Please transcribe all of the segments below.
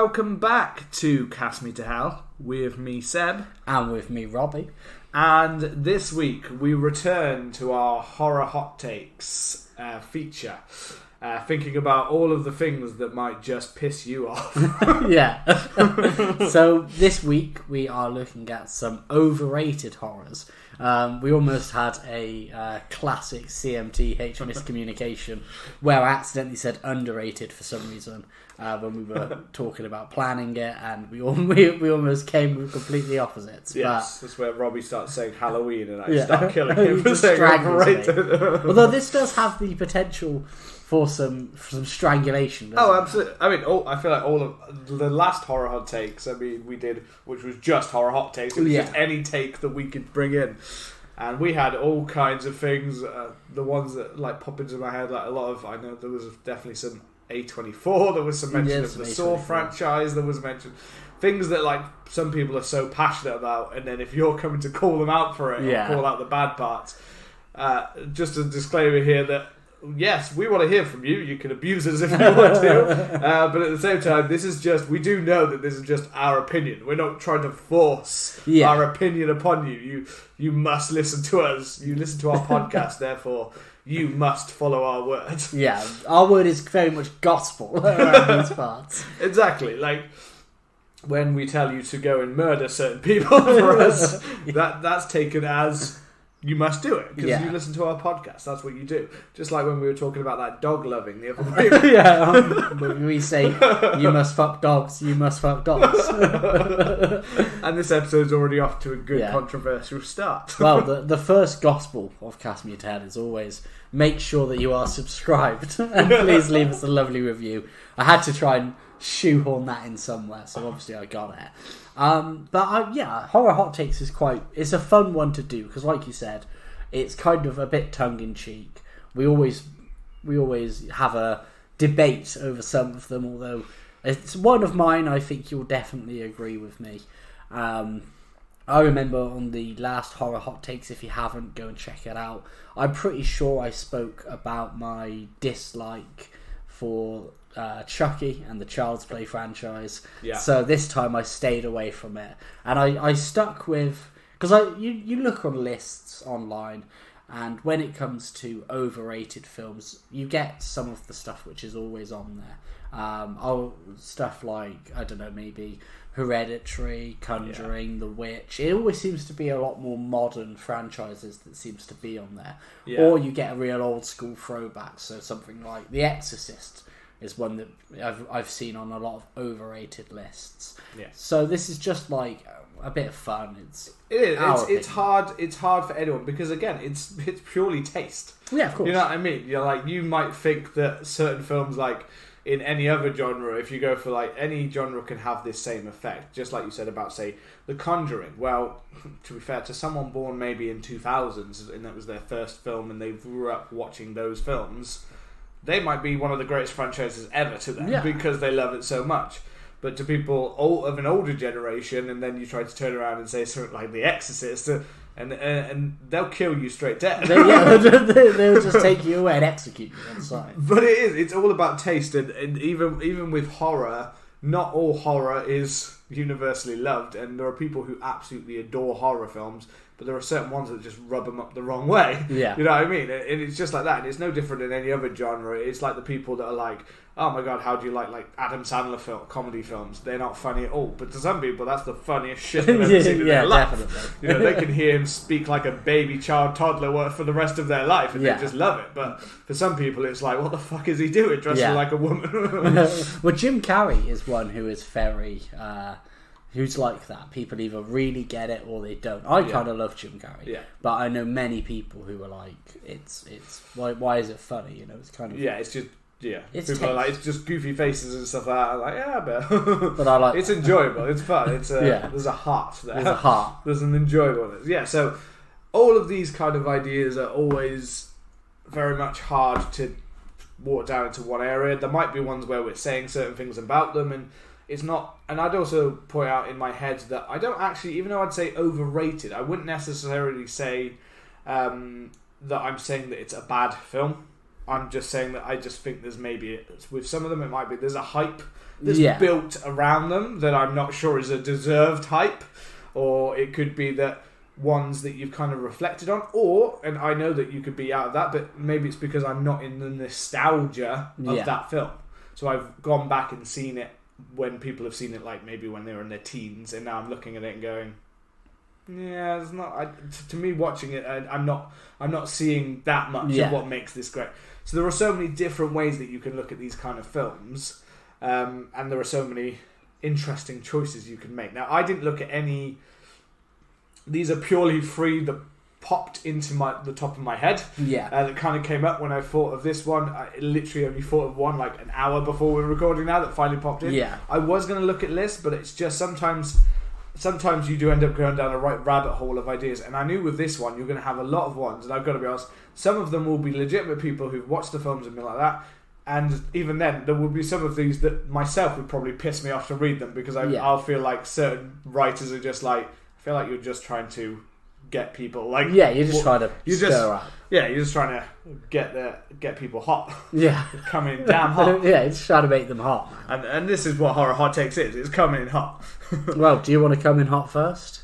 welcome back to Cast Me to Hell with me, Seb. And with me, Robbie. And this week we return to our Horror Hot Takes feature. Thinking about all of the things that might just piss you off. Yeah. So this week we are looking at some overrated horrors. We almost had a classic CMTH miscommunication where I accidentally said underrated for some reason when we were talking about planning it, and we almost came with completely opposites. Yes, that's where Robbie starts saying Halloween and I start killing him for Just saying strangles overrated. Although this does have the potential for some strangulation. Oh, it? absolutely. I mean, I feel like all of the last horror hot takes, we did, which was just horror hot takes. It was just any take that we could bring in. And we had all kinds of things. The ones that like pop into my head, like a lot of, I know there was definitely some A24. There was some mention of the Saw franchise. There was mention things that like some people are so passionate about, and then if you're coming to call them out for it, or call out the bad parts. Just a disclaimer here that yes, we want to hear from you. You can abuse us if you want to. But at the same time, we do know that this is just our opinion. We're not trying to force our opinion upon you. You must listen to us. You listen to our podcast, therefore you must follow our word. Yeah, our word is very much gospel around these parts. Exactly. Like when we tell you to go and murder certain people for us, that's taken as you must do it, because you listen to our podcast. That's what you do. Just like when we were talking about that dog loving the other week. When we say, you must fuck dogs, you must fuck dogs. And this episode's already off to a good controversial start. Well, the first gospel of Cast Me to Hell is always make sure that you are subscribed. And please leave us a lovely review. I had to try and shoehorn that in somewhere, so obviously I got it. Horror Hot Takes it's a fun one to do, because like you said, it's kind of a bit tongue-in-cheek. We always have a debate over some of them, although it's one of mine. I think you'll definitely agree with me. I remember on the last Horror Hot Takes, if you haven't, go and check it out. I'm pretty sure I spoke about my dislike for Chucky and the Child's Play franchise. Yeah. So this time I stayed away from it, and I stuck with, because you look on lists online, and when it comes to overrated films, you get some of the stuff which is always on there. Stuff like, I don't know, maybe Hereditary, Conjuring, The Witch. It always seems to be a lot more modern franchises that seems to be on there. Yeah. Or you get a real old school throwback, so something like The Exorcist is one that I've seen on a lot of overrated lists. Yeah. So this is just like a bit of fun. It's hard for anyone, because again, it's purely taste. Yeah, of course. You know what I mean? You're like, you might think that certain films, like in any other genre, if you go for like any genre, can have this same effect. Just like you said about, say, The Conjuring. Well, to be fair, to someone born maybe in 2000s, and that was their first film, and they grew up watching those films, they might be one of the greatest franchises ever to them, because they love it so much. But to people of an older generation, and then you try to turn around and say something like The Exorcist, and they'll kill you straight dead. They'll just take you away and execute you on sight. But it's all about taste, and even with horror, not all horror is universally loved, and there are people who absolutely adore horror films, but there are certain ones that just rub them up the wrong way. Yeah. You know what I mean? And it's just like that. And it's no different in any other genre. It's like the people that are like, oh my god, how do you like Adam Sandler comedy films? They're not funny at all. But to some people, that's the funniest shit they've ever seen in their life. Definitely. You know, they can hear him speak like a baby child toddler for the rest of their life, and they just love it. But for some people, it's like, what the fuck is he doing dressing like a woman? Well, Jim Carrey is one who is very... who's like that. People either really get it or they don't. I kind of love Jim Carrey, but I know many people who are like, it's why is it funny? You know, it's kind of it's just people are like, it's just goofy faces and stuff like that. I'm like, but I like it's enjoyable. It's fun. It's there's a heart there. There's a heart. There's an enjoyableness. Yeah. So all of these kind of ideas are always very much hard to water down into one area. There might be ones where we're saying certain things about them, and it's not, and I'd also point out in my head that I don't actually, even though I'd say overrated, I wouldn't necessarily say that I'm saying that it's a bad film. I'm just saying that I just think there's maybe, with some of them it might be, there's a hype that's built around them that I'm not sure is a deserved hype, or it could be that ones that you've kind of reflected on, or, and I know that you could be out of that, but maybe it's because I'm not in the nostalgia of that film. So I've gone back and seen it when people have seen it, like maybe when they were in their teens, and now I'm looking at it and going, yeah, it's not. To me, watching it, I'm not seeing that much of what makes this great. So there are so many different ways that you can look at these kind of films, and there are so many interesting choices you can make. Now, I didn't look at any. These are purely free that popped into the top of my head. Yeah. That kind of came up when I thought of this one. I literally only thought of one like an hour before we were recording now that finally popped in. Yeah. I was going to look at lists, but it's just sometimes you do end up going down a right rabbit hole of ideas. And I knew with this one, you're going to have a lot of ones. And I've got to be honest, some of them will be legitimate people who've watched the films and been like that. And even then, there will be some of these that myself would probably piss me off to read them, because I'll feel like certain writers are just like, I feel like you're just trying to get people like you're just trying to stir up. Yeah, you're just trying to get people hot. Yeah, coming in damn hot. Yeah, it's trying to make them hot. And this is what horror hot takes is. It's coming in hot. Well, do you want to come in hot first?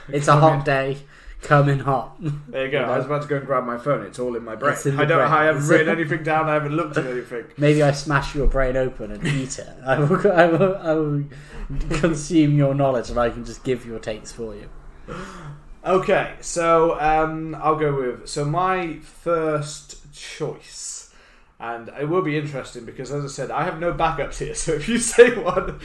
It's a hot day. Come in hot. There you go. I was about to go and grab my phone. It's all in my brain. I haven't written anything down. I haven't looked at anything. Maybe I smash your brain open and eat it. I will consume your knowledge, and I can just give your takes for you. Okay, so I'll go with... So my first choice, and it will be interesting because, as I said, I have no backups here, so if you say one,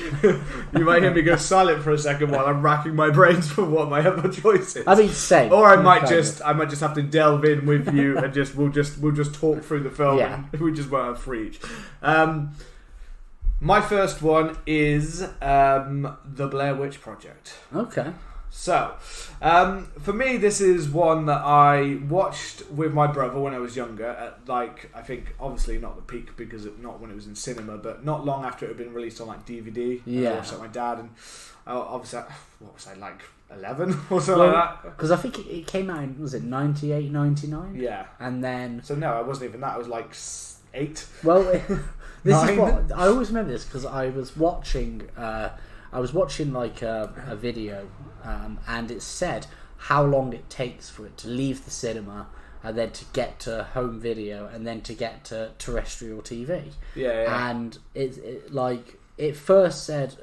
you might hear me go silent for a second while I'm racking my brains for what my other choice is. I mean, same. Or I might just have to delve in with you and we'll just talk through the film, and we just won't have free each. My first one is The Blair Witch Project. Okay. So, for me, this is one that I watched with my brother when I was younger. At I think, obviously not the peak because not when it was in cinema, but not long after it had been released on DVD. Yeah. I watched it with my dad, and obviously, what was I, like 11 or something like that? Because I think it came out in, was it 98, 99? Yeah. And then... So no, I wasn't even that. I was like 8. Well, this is what... I always remember this because I was watching... like a video, and it said how long it takes for it to leave the cinema and then to get to home video and then to get to terrestrial TV. Yeah. And it first said,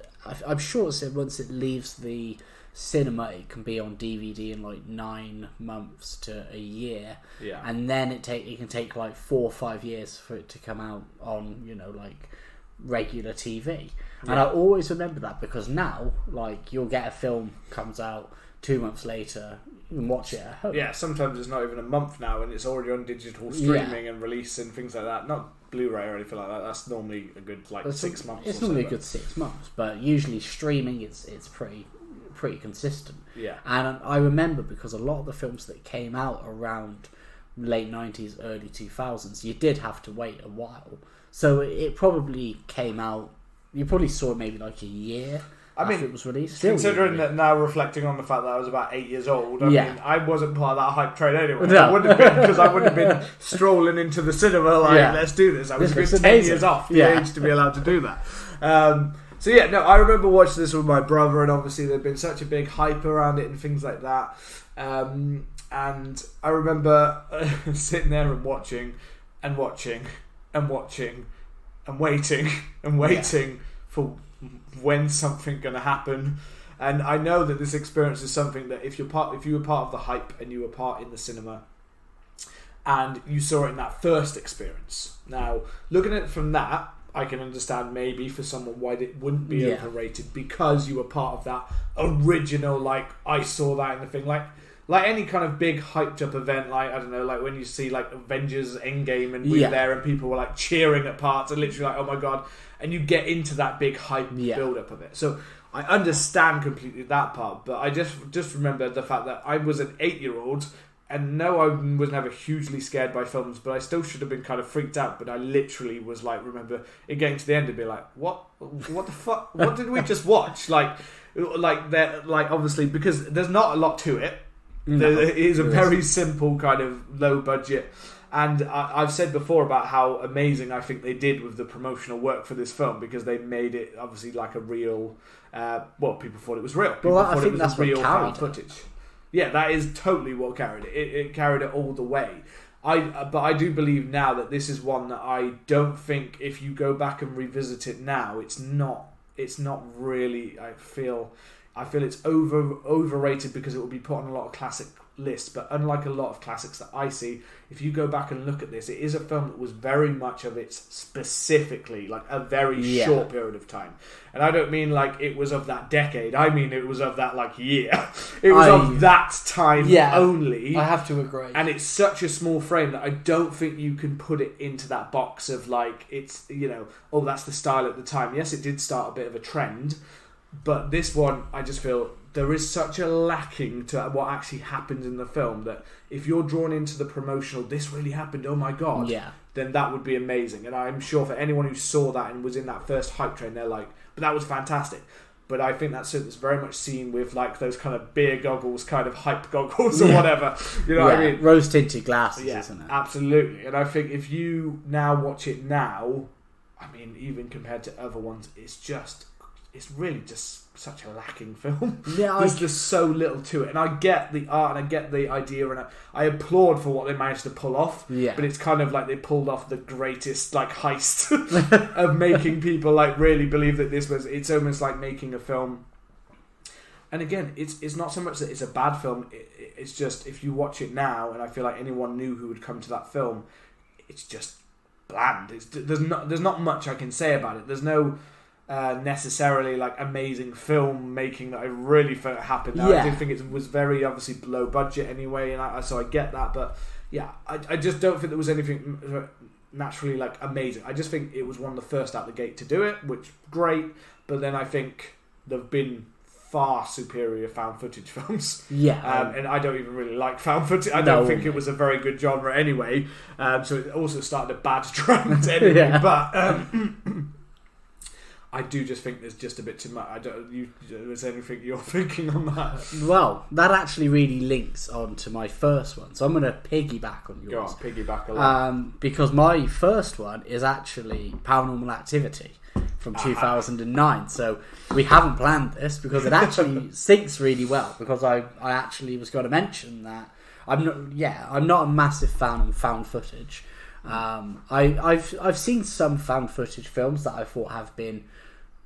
I'm sure it said once it leaves the cinema, it can be on DVD in like 9 months to a year. Yeah. And then it can take like 4 or 5 years for it to come out on, like regular TV. And I always remember that because now, like, you'll get a film comes out 2 months later, you can watch it at home. Yeah, sometimes it's not even a month now and it's already on digital streaming and release and things like that. Not Blu-ray or anything like that. That's normally a good 6 months. It's normally a good 6 months, but usually streaming it's pretty consistent. Yeah. And I remember because a lot of the films that came out around late 90s, early 2000s, you did have to wait a while. So it probably came out. You probably saw it maybe like a year after it was released. Considering that now, reflecting on the fact that I was about 8 years old, I mean, I wasn't part of that hype train anyway. No. I wouldn't have been, because I wouldn't have been strolling into the cinema let's do this. I was a good 10 years off the age to be allowed to do that. I remember watching this with my brother, and obviously there'd been such a big hype around it and things like that. And I remember sitting there and watching and waiting for when something going to happen. And I know that this experience is something that if you were part of the hype and you were part in the cinema and you saw it in that first experience. Now, looking at it from that, I can understand maybe for someone why it wouldn't be overrated, because you were part of that original, like, I saw that in the thing, like any kind of big hyped up event, like, I don't know, like when you see like Avengers Endgame and we were there and people were like cheering at parts and literally like, oh my god, and you get into that big hype build up of it. So I understand completely that part, but I just remember the fact that I was an 8-year-old, and no, I was never hugely scared by films, but I still should have been kind of freaked out. But I literally was like, remember it getting to the end and be like, what the fuck, what did we just watch? Like that, like, obviously, because there's not a lot to it. No, it is a very simple kind of low budget And I've said before about how amazing I think they did with the promotional work for this film, because they made it obviously like a real. People thought it was real. People I thought think that's real what carried footage. Yeah, that is totally what carried it. It carried it all the way. But I do believe now that this is one that I don't think, if you go back and revisit it now, it's not really. I feel it's overrated because it will be put on a lot of classic lists. But unlike a lot of classics that I see, if you go back and look at this, it is a film that was very much of its specifically like a very short period of time. And I don't mean like it was of that decade. I mean it was of that like year. It was of that time only. I have to agree. And it's such a small frame that I don't think you can put it into that box of like, it's, that's the style at the time. Yes, it did start a bit of a trend, but this one, I just feel there is such a lacking to what actually happened in the film that if you're drawn into the promotional, this really happened, oh my god, then that would be amazing. And I'm sure for anyone who saw that and was in that first hype train, they're like, but that was fantastic. But I think that's something that's very much seen with like those kind of beer goggles, kind of hype goggles or whatever. You know what I mean? Rose tinted glasses, isn't it? Absolutely. And I think if you now watch it now, I mean, even compared to other ones, it's really just such a lacking film. Yeah, there's just so little to it. And I get the art and I get the idea, and I applaud for what they managed to pull off. Yeah. But it's kind of like they pulled off the greatest like heist of making people like really believe that this was. It's almost like making a film. And again, it's not so much that it's a bad film. It's just if you watch it now, and I feel like anyone new who would come to that film, it's just bland. There's not much I can say about it. There's no necessarily like amazing film making that I really felt happened there. I do think it was very obviously low budget anyway, and so I get that, but I just don't think there was anything naturally like amazing. I just think it was one of the first out the gate to do it, which great, but then I think there have been far superior found footage films. And I don't even really like found footage. I don't think it was a very good genre anyway, so it also started a bad trend anyway. But I do just think there's just a bit too much. Is anything you're thinking on that? Well, that actually really links on to my first one, so I'm going to piggyback on yours. Go on, piggyback a lot. Because my first one is actually Paranormal Activity from 2009. So we haven't planned this because it actually syncs really well. Because I actually was going to mention that I'm not a massive fan of found footage. I've seen some found footage films that I thought have been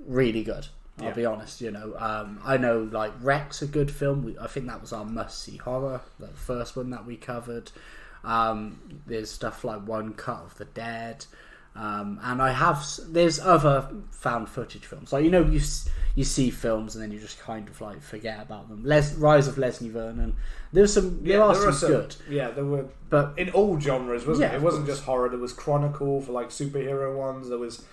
really good. I'll be honest, I know like Wreck's a good film. I think that was our must-see horror, the first one that we covered. There's stuff like One Cut of the Dead, and there's other found footage films. Like you see films and then you just kind of like forget about them. Rise of Leslie Vernon. There are some good. Yeah, there were, but in all genres, wasn't it? It wasn't just horror. There was Chronicle for like superhero ones. There was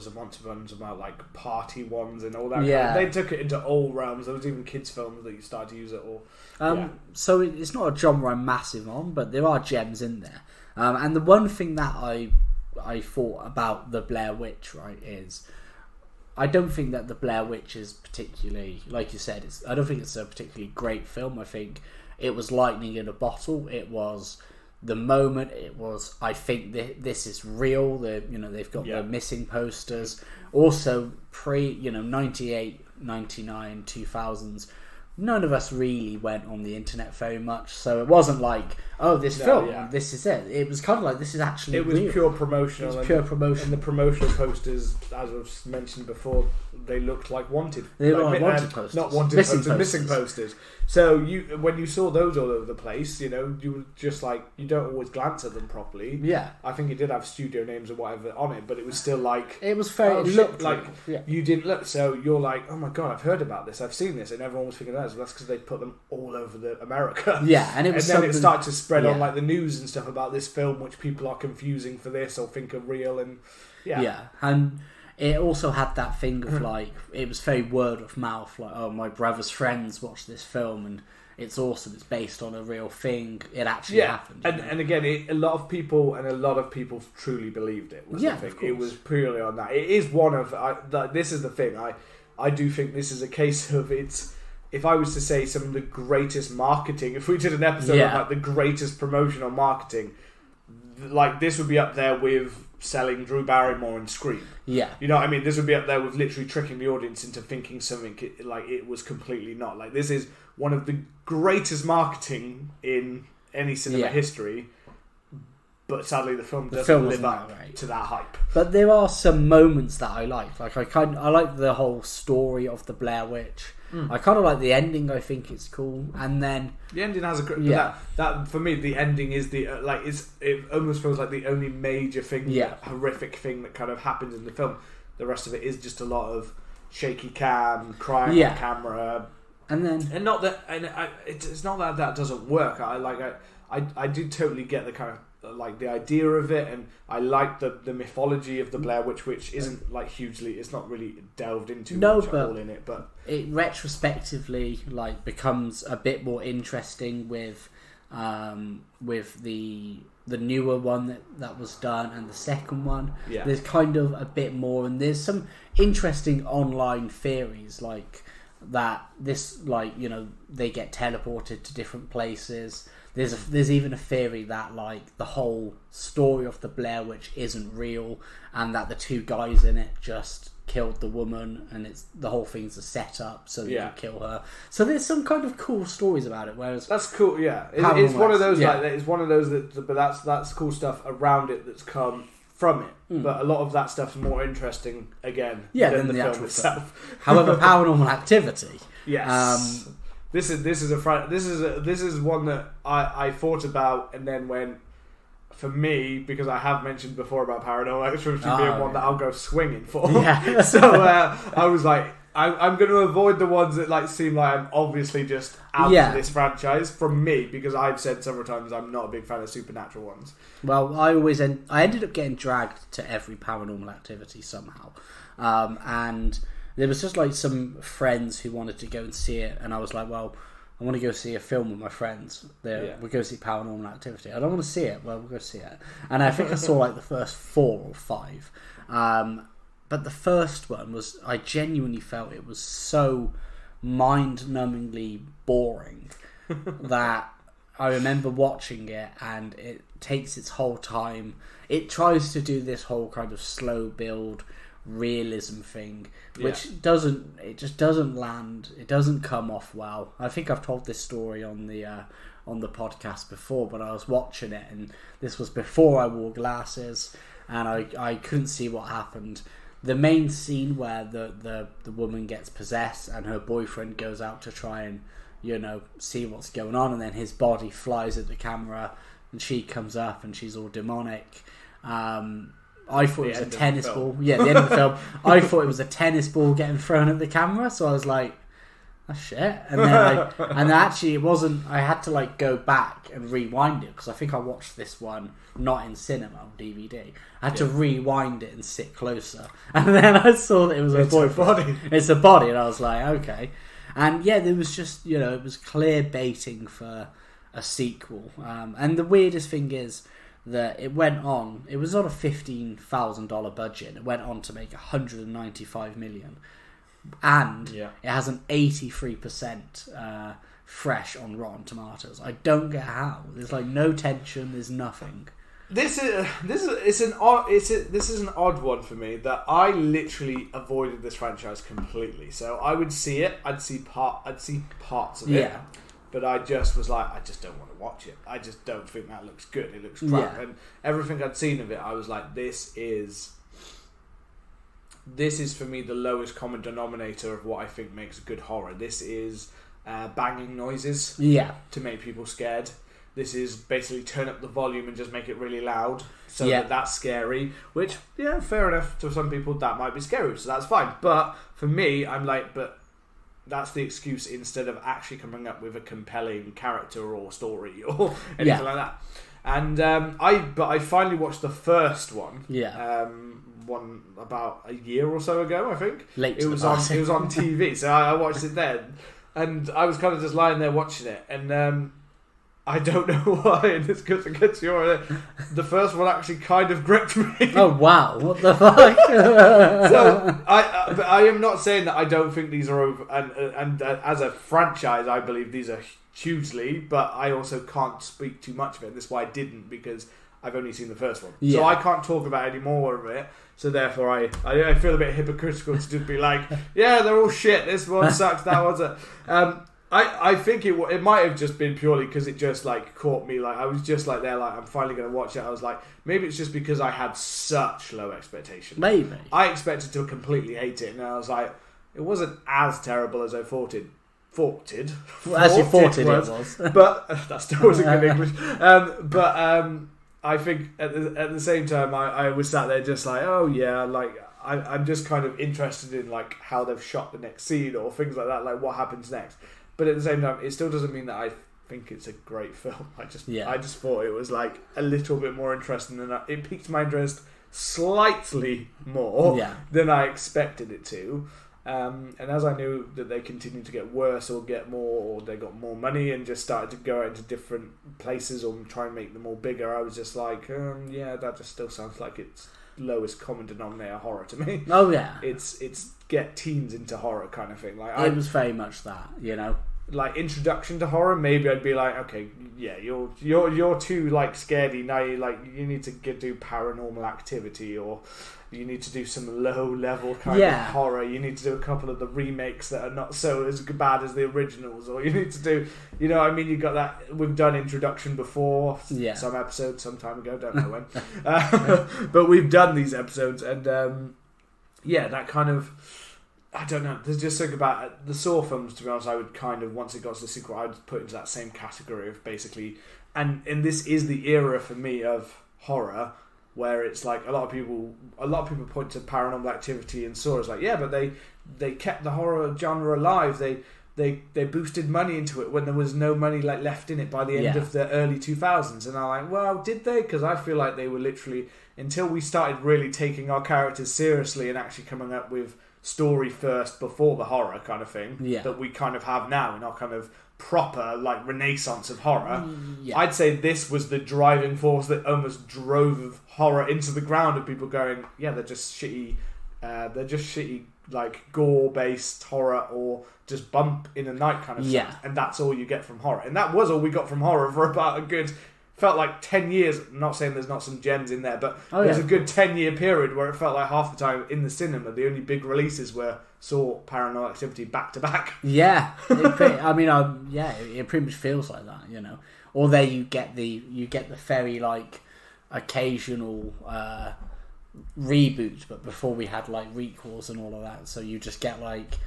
a bunch of ones about like party ones and all that. Yeah, they took it into all realms. There was even kids films that you started to use it all. So it's not a genre I'm massive on, but there are gems in there. And the one thing that I thought about the Blair Witch, right, is I don't think that the Blair Witch is particularly, like you said, I don't think it's a particularly great film. I think it was lightning in a bottle. It was the moment. It was, I think this is real. They've got the missing posters. Also, 98, 99, 2000s. None of us really went on the internet very much, so it wasn't like, this is it. It was kind of like, this is actually real. Pure promotional. It was pure promotion. And the promotional posters, as I've mentioned before, they looked like wanted. They looked like wanted posters. Not wanted missing posters. So when you saw those all over the place, you were just like, you don't always glance at them properly. Yeah. I think it did have studio names or whatever on it, but it was still like... It was fair. It looked like... You didn't look, so you're like, oh my god, I've heard about this, I've seen this, and everyone was thinking that's because they put them all over America. Yeah, and then it started to spread on like the news and stuff about this film, which people are confusing for this or think are real, and and it also had that thing of like, it was very word of mouth, like, oh, my brother's friends watched this film and it's awesome, it's based on a real thing, it actually happened. And again, a lot of people truly believed it. It was purely on that. It is one of, this is the thing, I do think this is a case of it's if I was to say some of the greatest marketing, if we did an episode of like the greatest promotional marketing, like this would be up there with selling Drew Barrymore in Scream. Yeah. You know what I mean? This would be up there with literally tricking the audience into thinking something like it was completely not. Like, this is one of the greatest marketing in any cinema history, but sadly the film doesn't live up to that hype. But there are some moments that I like. Like, I like the whole story of the Blair Witch. I kind of like the ending. I think it's cool, and then the ending has a great. That for me, the ending is the it almost feels like the only major thing, horrific thing that kind of happens in the film. The rest of it is just a lot of shaky cam, crying on camera, it's not that that doesn't work. I do totally get the kind of like the idea of it, and I like the mythology of the Blair Witch, which isn't like hugely, it's not really delved into much at all in it, but it retrospectively like becomes a bit more interesting with the newer one that was done and the second one. There's kind of a bit more, and there's some interesting online theories like that this, like, you know, they get teleported to different places. There's even a theory that like the whole story of the Blair Witch isn't real, and that the two guys in it just killed the woman, and it's the whole thing's a setup so they can kill her. So there's some kind of cool stories about it. Whereas that's cool, it's one of those like it's one of those that, but that's cool stuff around it that's come from it. But a lot of that stuff's more interesting again than the film itself. However, Paranormal Activity. Yes. This is one that I thought about and then went, for me, because I have mentioned before about Paranormal Activity being one that I'll go swinging for. So I was like, I'm going to avoid the ones that like seem like I'm obviously just out of this franchise from me, because I've said several times I'm not a big fan of supernatural ones. Well, I ended up getting dragged to every Paranormal Activity somehow, and there was just like some friends who wanted to go and see it, and I was like, well, I want to go see a film with my friends. We'll go see Paranormal Activity. I don't want to see it. Well, we'll go see it. And I think I saw like the first 4 or 5. But the first one was, I genuinely felt it was so mind-numbingly boring that I remember watching it, and it takes its whole time. It tries to do this whole kind of slow build realism thing, which just doesn't land. It doesn't come off well. I think I've told this story on the podcast before, but I was watching it, and this was before I wore glasses, and I couldn't see what happened. The main scene where the woman gets possessed and her boyfriend goes out to try and, you know, see what's going on, and then his body flies at the camera and she comes up and she's all demonic. I thought it was a tennis ball. Yeah, the end of the film. I thought it was a tennis ball getting thrown at the camera, so I was like, oh shit. And then actually it wasn't. I had to like go back and rewind it, because I think I watched this one not in cinema, on DVD. I had to rewind it and sit closer, and then I saw that it was a body. It's a body, and I was like, okay. And yeah, there was just, you know, it was clear baiting for a sequel. And the weirdest thing is that it went on. It was on a $15,000 budget. It went on to make $195 million, and it has an 83% fresh on Rotten Tomatoes. I don't get how. There's like no tension. There's nothing. This is an odd one for me, that I literally avoided this franchise completely. So I would see it. I'd see parts of it. But I just was like, I just don't want to watch it. I just don't think that looks good. It looks crap. And everything I'd seen of it, I was like, this is for me the lowest common denominator of what I think makes a good horror. This is banging noises to make people scared. This is basically turn up the volume and just make it really loud so that's scary. Which, fair enough. To some people, that might be scary, so that's fine. But for me, I'm like, but that's the excuse instead of actually coming up with a compelling character or story or anything like that. And I finally watched the first one. One about a year or so ago, I think. It was on TV, so I watched it then, and I was kind of just lying there watching it, and I don't know why, and it's because the first one actually kind of gripped me. Oh wow! What the fuck? So I am not saying that I don't think these are over, and as a franchise, I believe these are hugely. But I also can't speak too much of it. That's why I didn't, because I've only seen the first one, so I can't talk about any more of it. So therefore, I feel a bit hypocritical to just be like, yeah, they're all shit. This one sucks. That one's I think it might have just been purely because it just like caught me. Like I was just like there, like I'm finally going to watch it. I was like, maybe it's just because I had such low expectations. Maybe I expected to completely hate it, and I was like, it wasn't as terrible as I thought it. As you thought it was, but that still wasn't good English. I think at the same time, I was sat there just like, oh yeah, like. I'm just kind of interested in like how they've shot the next scene or things like that, like what happens next. But at the same time, it still doesn't mean that I think it's a great film. I just thought it was like a little bit more interesting than it piqued my interest slightly more than I expected it to. And as I knew that they continued to get worse or get more, or they got more money and just started to go into different places or try and make them all bigger, I was just like, that just still sounds like it's lowest common denominator horror to me. Oh yeah, it's get teens into horror kind of thing. Like it was very much that, like introduction to horror. Maybe I'd be like, okay, yeah, you're too like scaredy now. You need to do Paranormal Activity, or you need to do some low level kind of horror. You need to do a couple of the remakes that are not so as bad as the originals, or you need to do, you got that. We've done Introduction before, some episodes some time ago, don't know when, but we've done these episodes, and that kind of, I don't know, there's just something about the Saw films, to be honest. I would kind of, once it got to the sequel, I'd put into that same category of basically, and this is the era for me of horror where it's like a lot of people point to Paranormal Activity and Saw as like, yeah, but they kept the horror genre alive. They boosted money into it when there was no money like left in it by the end of the early 2000s. And I'm like, well, did they? Because I feel like they were literally, until we started really taking our characters seriously and actually coming up with story first before the horror kind of thing that we kind of have now in our kind of proper like renaissance of horror. I'd say this was the driving force that almost drove horror into the ground, of people going, yeah, they're just shitty like gore based horror, or just bump in the night kind of stuff, and that's all you get from horror. And that was all we got from horror for about a good, felt like 10 years. I'm not saying there's not some gems in there, but there was a good 10-year period where it felt like half the time in the cinema the only big releases were Saw, Paranormal Activity back to back. Yeah, it pretty much feels like that, Or there you get the very like occasional reboots, but before we had like requels and all of that, so you just get like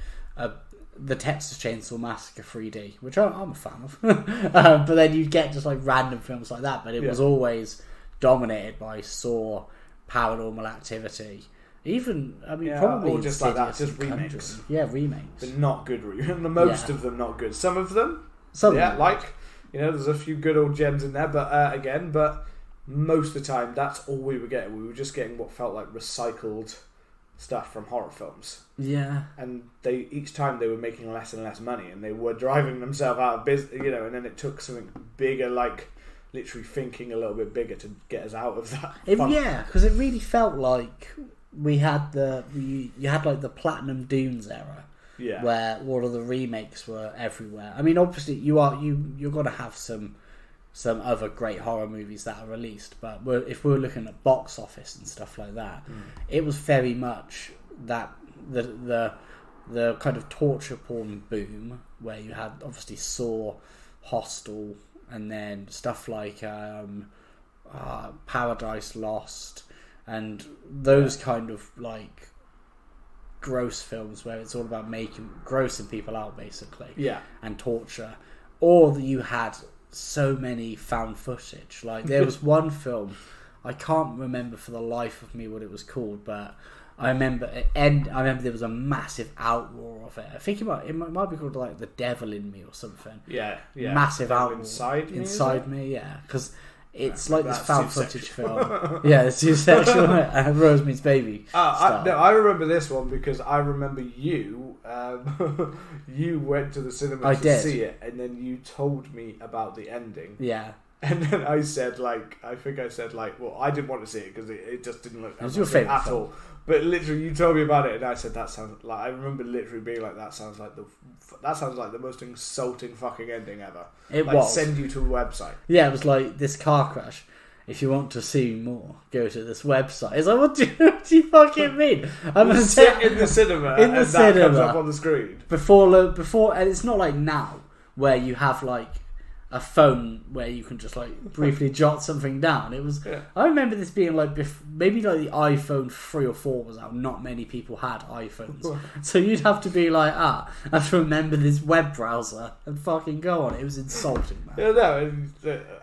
the Texas Chainsaw Massacre 3D, which I'm a fan of, but then you get just like random films like that, but it was always dominated by Saw, Paranormal Activity. Even, probably or just like that, just remakes. Yeah, remakes. But not good remakes. Most of them not good. Some of them, like, there's a few good old gems in there, but most of the time, that's all we were getting. We were just getting what felt like recycled stuff from horror films. Yeah. And each time they were making less and less money, and they were driving themselves out of business, and then it took something bigger, like literally thinking a little bit bigger to get us out of that. Because it really felt like we had you had like the Platinum Dunes era, where all of the remakes were everywhere. I mean, obviously you're going to have some other great horror movies that are released, but if we're looking at box office and stuff like that, it was very much that the kind of torture porn boom, where you had obviously Saw, Hostel, and then stuff like Paradise Lost, and those kind of like gross films where it's all about grossing people out basically, and torture. Or you had so many found footage. Like there was one film, I can't remember for the life of me what it was called, but I remember there was a massive outroar of it. I think it might be called like The Devil in Me or something. Yeah. Massive outroar Inside Me, yeah, because It's like this found footage film. Yeah, it's too sexual. Rosemary's Baby. I remember this one because I remember you. You went to the cinema to see it, and then you told me about the ending. Yeah. And then I said, like, well, I didn't want to see it because it just didn't look. It was your favourite at all. But literally, you told me about it, and I said that sounds like. I remember literally being like, that sounds like the most insulting fucking ending ever. It like, was. Send you to a website. Yeah, it was like this car crash. If you want to see more, go to this website. It's like, what do you fucking mean? I'm gonna sit in the cinema, and that comes up on the screen before, and it's not like now where you have like a phone where you can just like briefly jot something down. It was. Yeah. I remember this being like maybe like the iPhone 3 or 4 was out. Not many people had iPhones, so you'd have to be like, I have to remember this web browser and fucking go on. It was insulting, man. Yeah, no,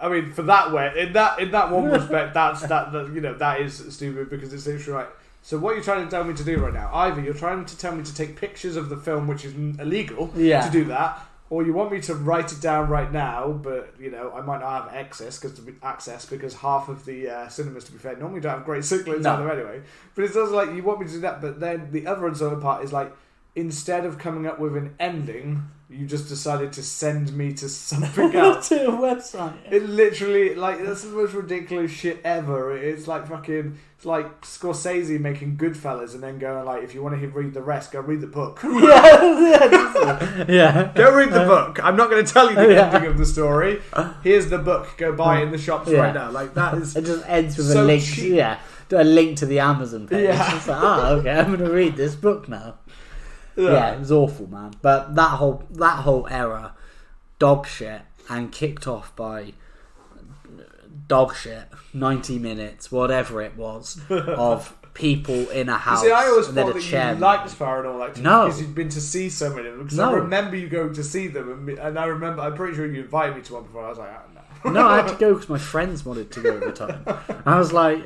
I mean, for that way, in that one respect, that is stupid because it's literally like. So what you're trying to tell me to do right now? Either you're trying to tell me to take pictures of the film, which is illegal, to do that. Or you want me to write it down right now, but I might not have access because half of the cinemas, to be fair, normally don't have great signal on them anyway. But it sounds like you want me to do that. But then the other insulting part is like, instead of coming up with an ending, you just decided to send me to something else. To a website. It literally, like, that's the most ridiculous shit ever. It's like it's like Scorsese making Goodfellas and then going like, if you want to read the rest, go read the book. Yeah. Go read the book. I'm not going to tell you the ending of the story. Here's the book. Go buy it in the shops right now. Like, that is. It just ends with a link. Cheap. Yeah, a link to the Amazon page. Yeah. It's like, okay, I'm going to read this book now. Yeah, it was awful, man. But that whole era, dog shit, and kicked off by dog shit. 90 minutes, whatever it was, of people in a house. See, I always and thought then that you liked Paranormal Activity because you'd been to see so many of them. Because I remember you going to see them, and I remember, I'm pretty sure you invited me to one before. I was like, no. No, I had to go because my friends wanted to go at the time. I was like,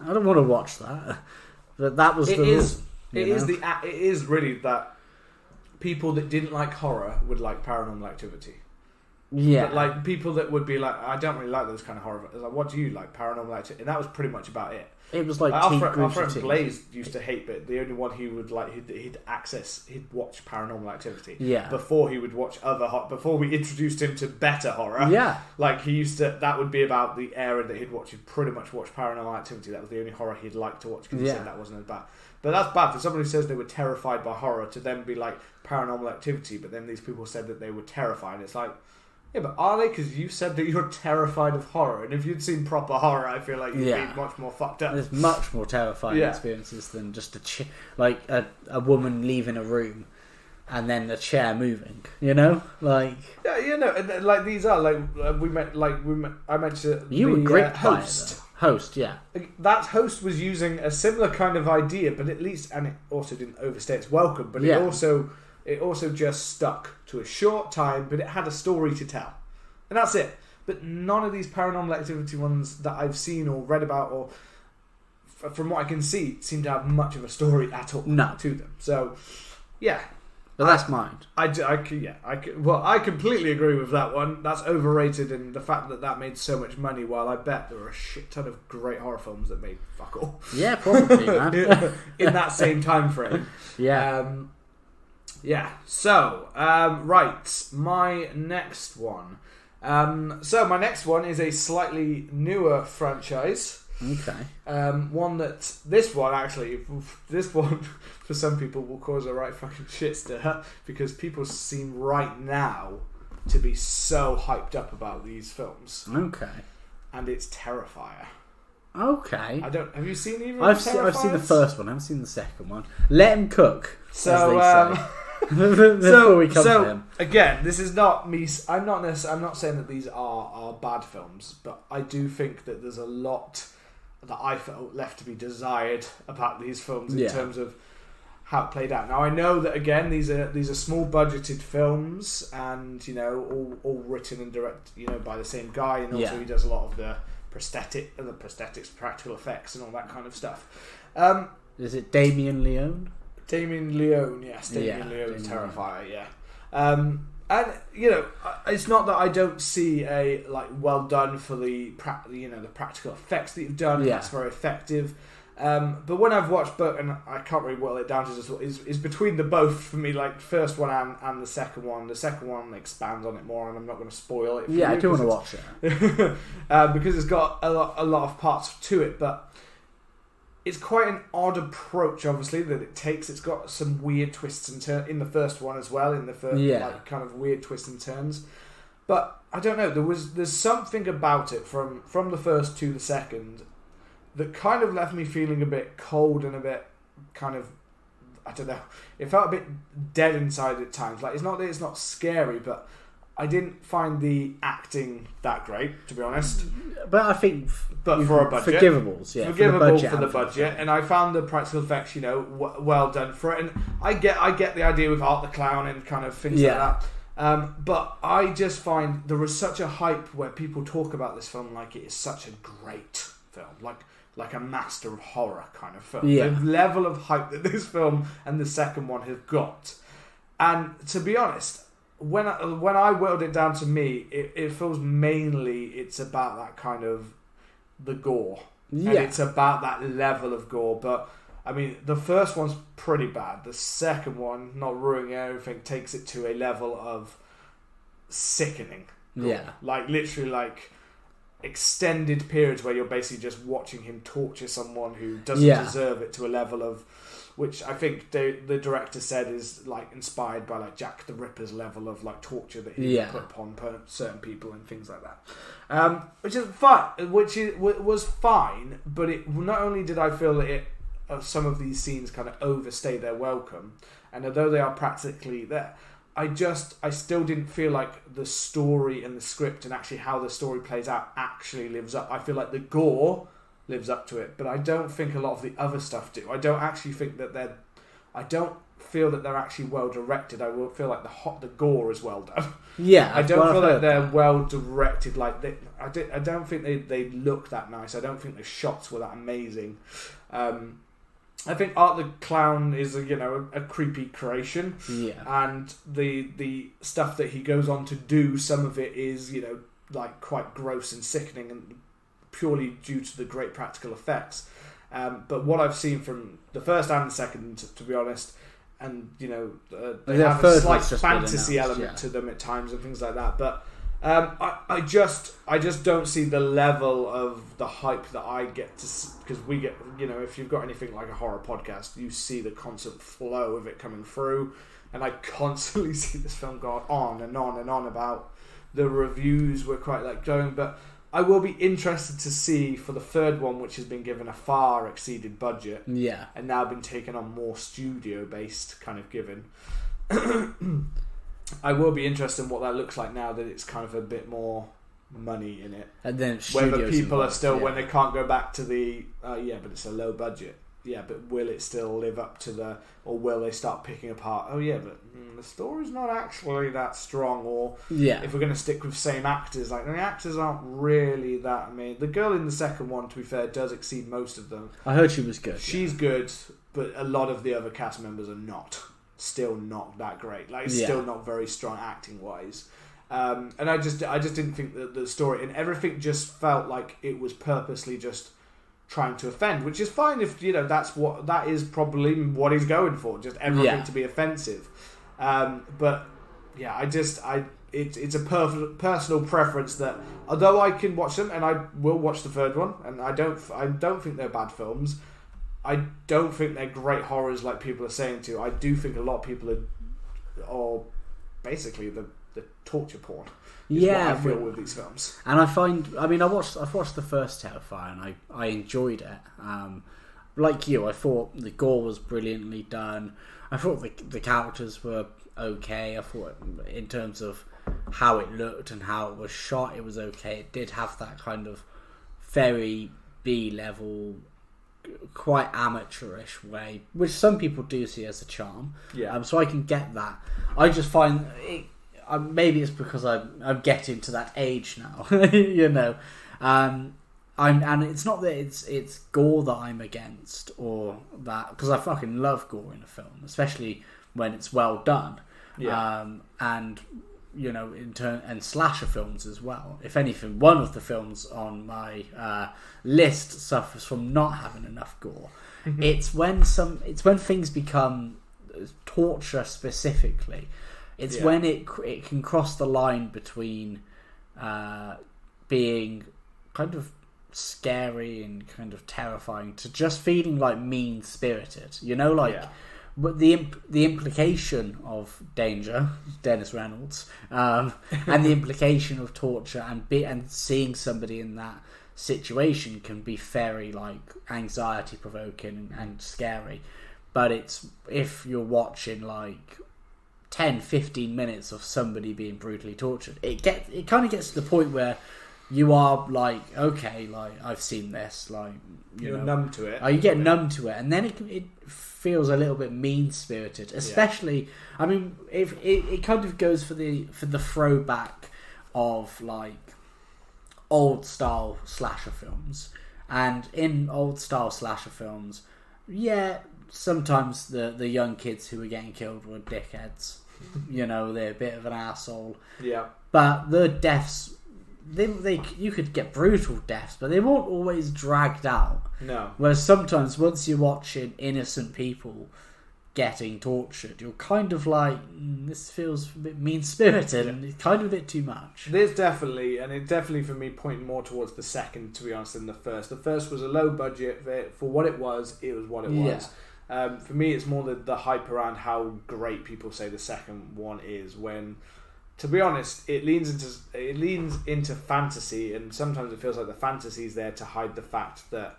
I don't want to watch that. But that was It is really that people that didn't like horror would like Paranormal Activity. Yeah. But like people that would be like, I don't really like those kind of horror. Like, what do you like? Paranormal Activity, and that was pretty much about it. It was like our friend Blaze used to hate, but the only one he would like, he'd watch Paranormal Activity. Yeah. Before he would watch before we introduced him to better horror. Yeah. Like he used to, that would be about the era that he'd watch. He'd pretty much watch Paranormal Activity. That was the only horror he'd like to watch because he said that wasn't as bad. But that's bad for someone who says they were terrified by horror to then be like Paranormal Activity. But then these people said that they were terrified. It's like. Yeah, but are they? Because you said that you're terrified of horror, and if you'd seen proper horror, I feel like you'd be much more fucked up. There's much more terrifying experiences than just like a woman leaving a room and then a chair moving. Like and like these are like I mentioned you were gripped host. Host, yeah. That host was using a similar kind of idea, but at least, and it also didn't overstay its welcome, but it also just stuck to a short time, but it had a story to tell. And that's it. But none of these Paranormal Activity ones that I've seen or read about, or from what I can see, seem to have much of a story at all to them. So, yeah. But that's mine. I completely agree with that one. That's overrated, and the fact that made so much money, while I bet there were a shit ton of great horror films that made fuck all. Yeah, probably, man. In that same time frame. Yeah. Yeah, so, right, my next one. My next one is a slightly newer franchise. Okay. This one, for some people, will cause a right fucking shit stir, because people seem right now to be so hyped up about these films. Okay. And it's Terrifier. Okay. Have you seen either I've seen the first one, I haven't seen the second one. Let him cook, as they say. Before we come to him. Again, this is not me. I'm not saying that these are bad films, but I do think that there's a lot that I felt left to be desired about these films in terms of how it played out. Now I know that again these are small budgeted films, and all written and directed by the same guy, and also he does a lot of the prosthetics, practical effects, and all that kind of stuff. Is it Damien Leone? Damien Leone, yes. Damien Leone's Terrifier, yeah. And it's not that I don't see a well done for the the practical effects that you've done. That's very effective. But when I've watched both, and I can't really boil it down to just is between the both for me, like first one and the second one. The second one expands on it more, and I'm not going to spoil it. I do want to watch it because it's got a lot of parts to it, but. It's quite an odd approach, obviously, that it takes. It's got some weird twists and turns in the first one as well. In the first, kind of weird twists and turns. But I don't know. There's something about it from the first to the second that kind of left me feeling a bit cold and a bit kind of, I don't know. It felt a bit dead inside at times. Like it's not that it's not scary, but I didn't find the acting that great, to be honest. But I think, for a budget, forgivable for the budget, and I found the practical effects, well done for it. And I get the idea with Art the Clown and kind of things like that. But I just find there was such a hype where people talk about this film like it is such a great film, like a master of horror kind of film. The level of hype that this film and the second one have got, and to be honest. When I boiled it down to me, it feels mainly it's about that kind of the gore. And it's about that level of gore. But, I mean, the first one's pretty bad. The second one, not ruining everything, takes it to a level of sickening gore. Yeah. Like, literally, extended periods where you're basically just watching him torture someone who doesn't deserve it to a level of... Which I think the director said is inspired by Jack the Ripper's level of torture that he put upon certain people and things like that, which is fine. Was fine, but it not only did I feel that some of these scenes kind of overstay their welcome, and although they are practically there, I still didn't feel like the story and the script and actually how the story plays out actually lives up. I feel like the gore lives up to it, but I don't think a lot of the other stuff do. I don't actually think that I don't feel that they're actually well directed. I will feel like the gore is well done. I don't feel like they're well directed. I don't think they look that nice. I don't think the shots were that amazing. I think Art the Clown is a creepy creation. And the stuff that he goes on to do, some of it is quite gross and sickening and purely due to the great practical effects. But what I've seen from the first and the second, to be honest, and they have a slight fantasy element to them at times and things like that. But I just don't see the level of the hype that I get to, because we get, if you've got anything like a horror podcast, you see the constant flow of it coming through, and I constantly see this film go on and on and on about the reviews were quite glowing, but I will be interested to see for the third one, which has been given a far exceeded budget, and now been taken on more studio based kind of given. I will be interested in what that looks like now that it's kind of a bit more money in it, and then whether people are still when they can't go back to the but it's a low budget. Yeah, but will it still live up to or will they start picking apart? Oh yeah, but the story's not actually that strong. Or if we're going to stick with same actors, the actors aren't really that. I mean, the girl in the second one, to be fair, does exceed most of them. I heard she was good. She's good, but a lot of the other cast members are still not that great. Still not very strong acting wise. And I just didn't think that the story and everything just felt like it was purposely just trying to offend, which is fine if that is probably what he's going for, just everything to be offensive. But yeah, it's a personal preference that although I can watch them and I will watch the third one, and I don't think they're bad films. I don't think they're great horrors like people are saying to. I do think a lot of people are basically the torture porn. What I feel with these films. And I've watched the first Terrifier and I enjoyed it. Like you, I thought the gore was brilliantly done. I thought the characters were okay. I thought in terms of how it looked and how it was shot, it was okay. It did have that kind of very B-level, quite amateurish way, which some people do see as a charm. So I can get that. I just find it. Maybe it's because I'm getting to that age now, and it's not that it's gore that I'm against or that, because I fucking love gore in a film, especially when it's well done. And and slasher films as well. If anything, one of the films on my list suffers from not having enough gore. It's when things become torture specifically. It's when it can cross the line between being kind of scary and kind of terrifying to just feeling like mean-spirited. But the implication of danger, Dennis Reynolds, and the implication of torture and seeing somebody in that situation can be very like anxiety provoking and scary. But it's if you're watching like 10-15 minutes of somebody being brutally tortured, it kind of gets to the point where you are like, okay, like I've seen this, like you're numb to it. You get numb to it, and then it feels a little bit mean-spirited. Especially, I mean, if it kind of goes for the throwback of like old style slasher films, and in old style slasher films, sometimes the young kids who were getting killed were dickheads. They're a bit of an asshole. Yeah, but the deaths. You could get brutal deaths, but they weren't always dragged out. No. Whereas sometimes, once you're watching innocent people getting tortured, you're kind of like, this feels a bit mean-spirited and it's kind of a bit too much. There's definitely, and it definitely for me pointing more towards the second, to be honest, than the first. The first was a low budget for what it was what it was. For me, it's more the hype around how great people say the second one is when... To be honest, it leans into fantasy, and sometimes it feels like the fantasy is there to hide the fact that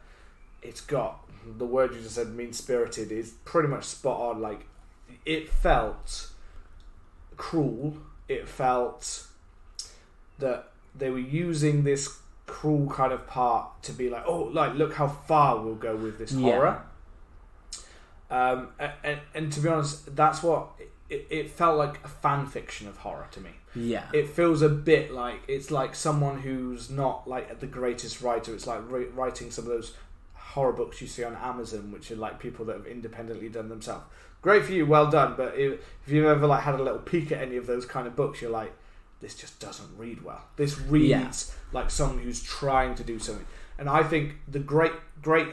it's got the word you just said, mean-spirited, is pretty much spot on. Like, it felt cruel. It felt that they were using this cruel kind of part to be like, oh, like look how far we'll go with this horror. And to be honest, that's what. It felt like a fan fiction of horror to me. Yeah. It feels a bit like it's like someone who's not like the greatest writer. It's like writing some of those horror books you see on Amazon, which are like people that have independently done themselves. Great for you, well done. But if you've ever like had a little peek at any of those kind of books, you're like, this just doesn't read well. This reads like someone who's trying to do something. And I think the great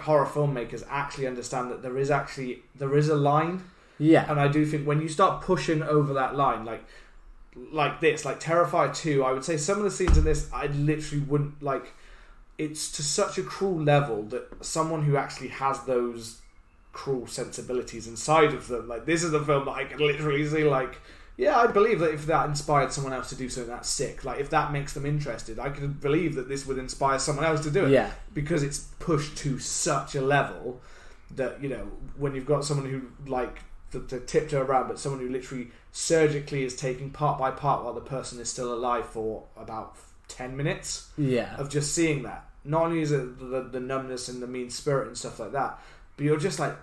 horror filmmakers actually understand that there is a line. Yeah. And I do think when you start pushing over that line, like this, like Terrifier 2, I would say some of the scenes in this, I literally wouldn't, like, it's to such a cruel level that someone who actually has those cruel sensibilities inside of them, like, this is a film that I can literally see, like, yeah, I believe that if that inspired someone else to do something that's sick, like, if that makes them interested, I could believe that this would inspire someone else to do it. Yeah. Because it's pushed to such a level that, when you've got someone who, like, to tiptoe around, but someone who literally surgically is taking part by part while the person is still alive for about 10 minutes of just seeing that. Not only is it the numbness and the mean spirit and stuff like that, but you're just like,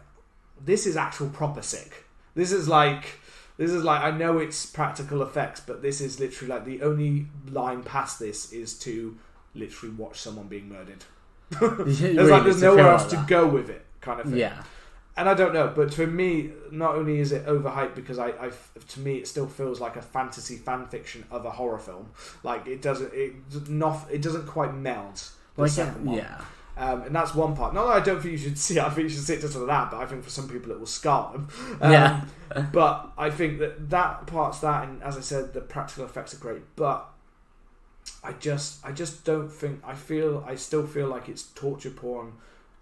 this is actual proper sick. This is like I know it's practical effects, but this is literally like the only line past this is to literally watch someone being murdered. There's nowhere else to go with it, kind of thing. Yeah. And I don't know, but for me, not only is it overhyped because to me it still feels like a fantasy fan fiction of a horror film. Like it doesn't quite meld the second one. Yeah. And that's one part. Not that I don't think you should see it. I think you should sit just for that. But I think for some people it will scar them. But I think that part's that, and as I said, the practical effects are great. But I just don't think. I still feel like it's torture porn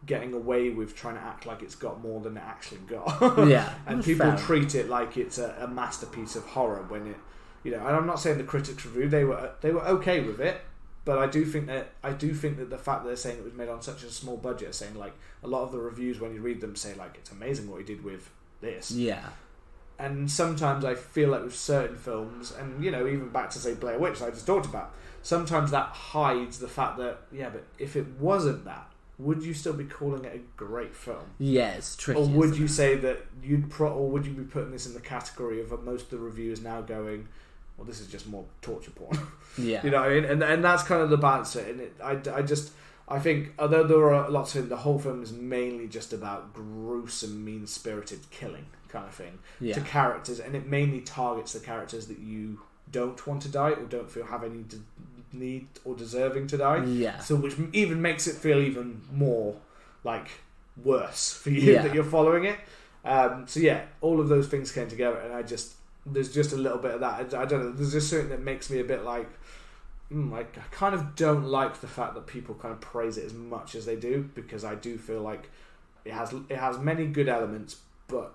getting away with trying to act like it's got more than it actually got. Yeah. And people treat it like it's a masterpiece of horror when it, and I'm not saying the critics' review, they were okay with it, but I do think that the fact that they're saying it was made on such a small budget, saying like a lot of the reviews when you read them say like it's amazing what he did with this. Yeah. And sometimes I feel like with certain films, and even back to say Blair Witch I just talked about, sometimes that hides the fact that but if it wasn't that, would you still be calling it a great film? Yeah, it's tricky. Or would you say that or would you be putting this in the category of most of the reviewers now going, well, this is just more torture porn? Yeah. You know what I mean? And that's kind of the balance. And I think, although there are lots of the whole film is mainly just about gruesome, mean-spirited killing kind of thing to characters, and it mainly targets the characters that you don't want to die or don't feel have any need or deserving to die. Yeah. So which even makes it feel even more like worse for you that you're following it. So yeah, all of those things came together, and there's just a little bit of that. I don't know. There's just something that makes me a bit like, I kind of don't like the fact that people kind of praise it as much as they do, because I do feel like it has many good elements, but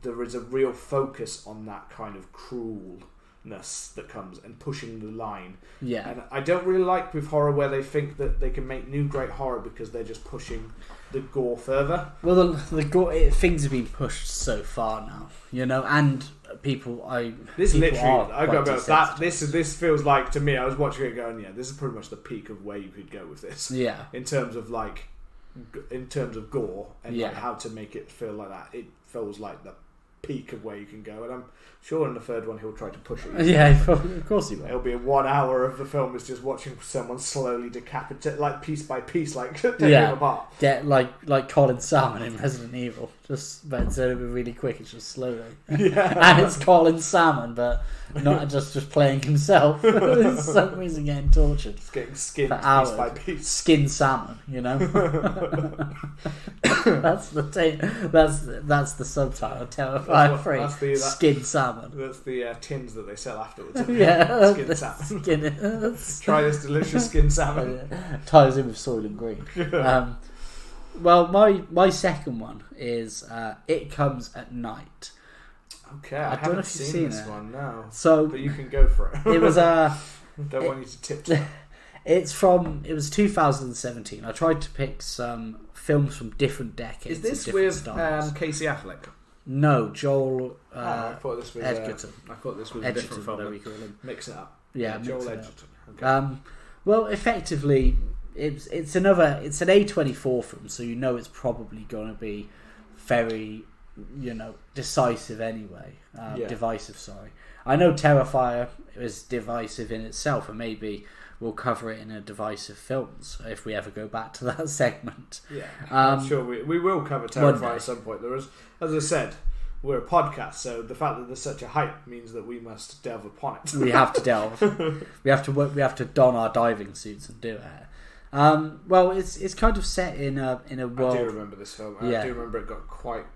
there is a real focus on that kind of cruelness that comes and pushing the line. Yeah. And I don't really like with horror where they think that they can make new great horror because they're just pushing the gore further. Well, the gore, things have been pushed so far now, and people. This feels like, to me, I was watching it going, this is pretty much the peak of where you could go with this. Yeah. In terms of gore and like how to make it feel like that, it feels like the peak of where you can go, and I'm sure in the third one he'll try to push it. Yeah, of course he will. It'll be 1 hour of the film is just watching someone slowly decapitate, like piece by piece, like taking them apart. Get like Colin Salmon in Resident Evil, but instead of it really quick, it's just slowly. Yeah. And it's Colin Salmon, but not just playing himself. For some reason, getting tortured. Just getting skinned for hours. Piece by piece. Skin salmon, That's the subtitle of Terrifier 3. Skin salmon. That's the tins that they sell afterwards. Yeah, skin salmon. Try this delicious skin salmon. Ties in with Soylent Green. Well, my second one is It Comes at Night. Okay, I don't know if you've seen this one now. But you can go for it. It was don't want you to tip. It was 2017. I tried to pick some films from different decades. Is this with Casey Affleck? No, Joel I thought this was Edgerton. I thought this was Edgerton, a different film. whatever you call him. Mix it up. Yeah, Joel Edgerton. Okay. Well, effectively, it's an A24 film, so it's probably going to be very, decisive anyway. Divisive, sorry. I know Terrifier is divisive in itself, and maybe we'll cover it in a divisive films if we ever go back to that segment. Yeah, I'm sure we will cover Terrifier at some point. There is, as I said, we're a podcast, so the fact that there's such a hype means that we must delve upon it. We have to delve. We have to don our diving suits and do it. Well, it's kind of set in a world. I do remember this film. I do remember it got quite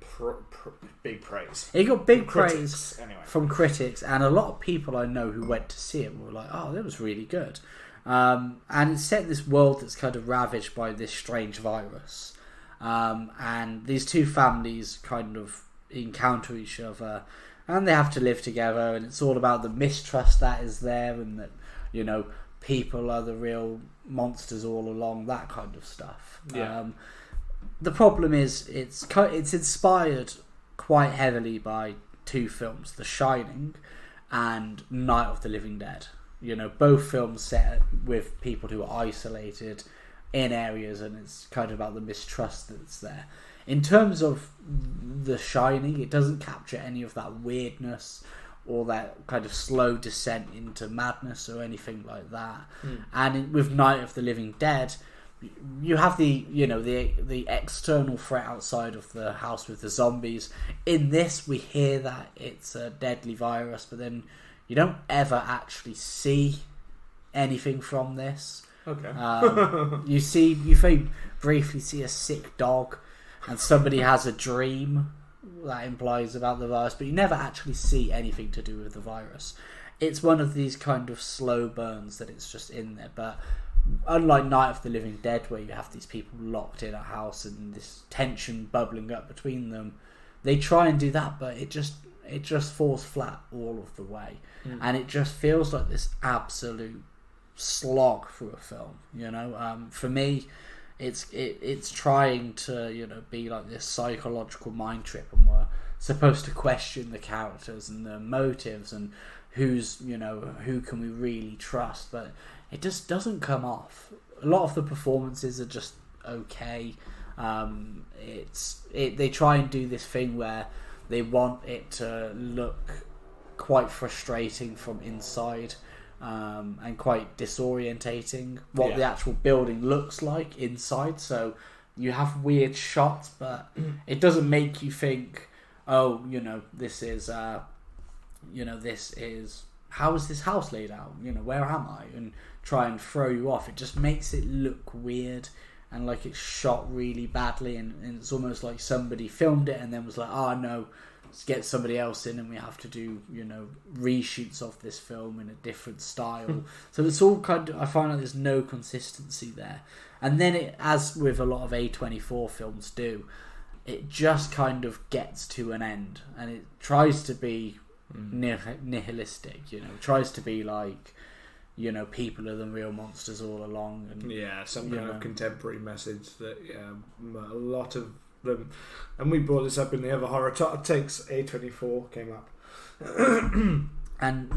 big praise. It got big praise from critics, and a lot of people I know who went to see it were like, "Oh, that was really good." And it's set in this world that's kind of ravaged by this strange virus, and these two families kind of encounter each other, and they have to live together, and it's all about the mistrust that is there, and that people are the real monsters all along, that kind of stuff. The problem is it's inspired quite heavily by two films, The Shining and Night of the Living Dead. Both films set with people who are isolated in areas, and it's kind of about the mistrust that's there. In terms of The Shining, it doesn't capture any of that weirdness or that kind of slow descent into madness or anything like that. And with Night of the Living Dead, you have the external threat outside of the house with the zombies. In this, we hear that it's a deadly virus, but then you don't ever actually see anything from this. Okay. You very briefly see a sick dog, and somebody has a dream that implies about the virus, but you never actually see anything to do with the virus. It's one of these kind of slow burns that it's just in there. But unlike Night of the Living Dead, where you have these people locked in a house and this tension bubbling up between them, they try and do that, but it just falls flat all of the way. And it just feels like this absolute slog through a film. For me, it's trying to be like this psychological mind trip, and we're supposed to question the characters and the motives and who can we really trust, but it just doesn't come off. A lot of the performances are just okay. They try and do this thing where they want it to look quite frustrating from inside, and quite disorientating what the actual building looks like inside. So you have weird shots, but it doesn't make you think, this is how is this house laid out? You know, where am I? And try and throw you off. It just makes it look weird and like it's shot really badly, and it's almost like somebody filmed it and then was like, oh no, let's get somebody else in and we have to do, you know, reshoots of this film in a different style. So it's all kind of, I find like there's no consistency there. And then it, as with a lot of A24 films do, it just kind of gets to an end and it tries to be nihilistic, you know, it tries to be like, you know, people are the real monsters all along, and some kind of contemporary message that a lot of them, and we brought this up in the other horror takes. A24 came up, and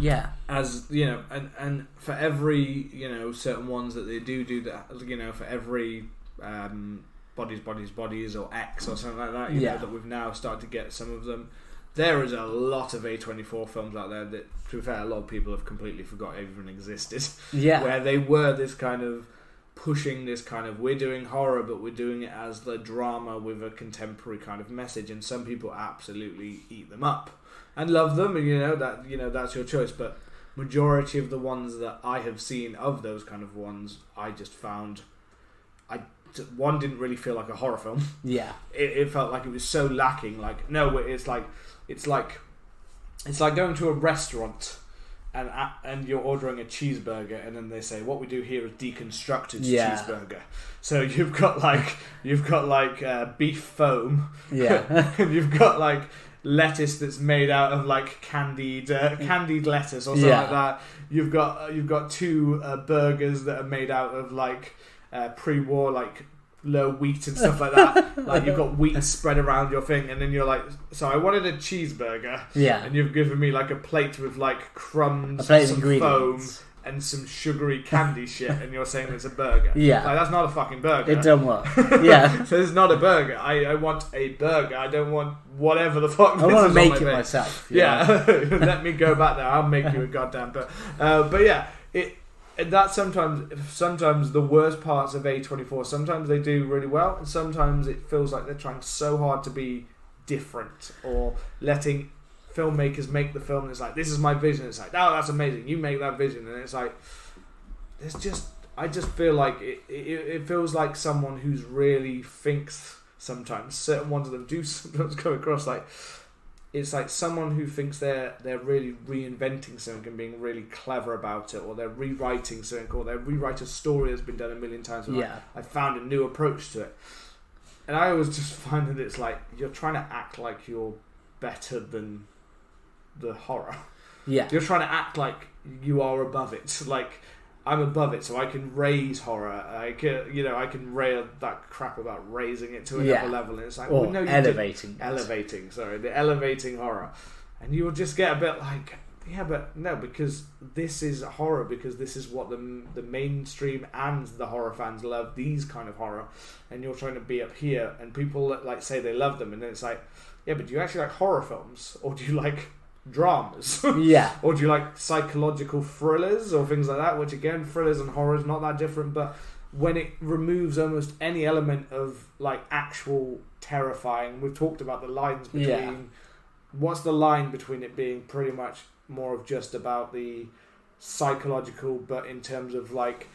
as you know, and for every, you know, certain ones that they do that, you know, for every bodies or X or something like that, you know, that we've now started to get some of them. There is a lot of A24 films out there that, to be fair, a lot of people have completely forgot even existed. Yeah. Where they were this kind of pushing this kind of, we're doing horror, but we're doing it as the drama with a contemporary kind of message, and some people absolutely eat them up and love them, and you know that's your choice. But majority of the ones that I have seen of those kind of ones, I just found, one didn't really feel like a horror film. Yeah. It felt like it was so lacking. Like, no, it's like going to a restaurant and you're ordering a cheeseburger, and then they say, what we do here is deconstructed cheeseburger. So you've got like beef foam, and you've got like lettuce that's made out of like candied lettuce or something like that. You've got two burgers that are made out of like pre-war like low wheat and stuff like that. Like, you've got wheat spread around your thing, and then you're like, so I wanted a cheeseburger, and you've given me like a plate with like crumbs, some foam, and some sugary candy shit, and you're saying it's a burger. Like, that's not a fucking burger. It don't work. Yeah. So it's not a burger. I want a burger. I don't want whatever the fuck. I want to make it myself. Yeah. Let me go back there. I'll make you a goddamn burger. But yeah, that sometimes the worst parts of A24, sometimes they do really well, and sometimes it feels like they're trying so hard to be different, or letting filmmakers make the film, and it's like, this is my vision. It's like, oh, that's amazing, you make that vision, and it's like, I just feel like it feels like someone who's really thinks, sometimes certain ones of them do sometimes come across like, it's like someone who thinks they're really reinventing something and being really clever about it, or they're rewriting something, or they rewrite a story that's been done a million times. And I found a new approach to it, and I always just find that it's like, you're trying to act like you're better than the horror. Yeah, you're trying to act like you are above it. Like, I'm above it, so I can raise horror. I can rail that crap about raising it to another level. And it's like, or no, elevating horror, and you will just get a bit like, yeah, but no, because this is horror, because this is what the mainstream and the horror fans love, these kind of horror, and you're trying to be up here, and people like say they love them, and then it's like, yeah, but do you actually like horror films, or do you like dramas? Or do you like psychological thrillers or things like that, which again, thrillers and horror is not that different, but when it removes almost any element of like actual terrifying, we've talked about the lines between what's the line between it being pretty much more of just about the psychological, but in terms of like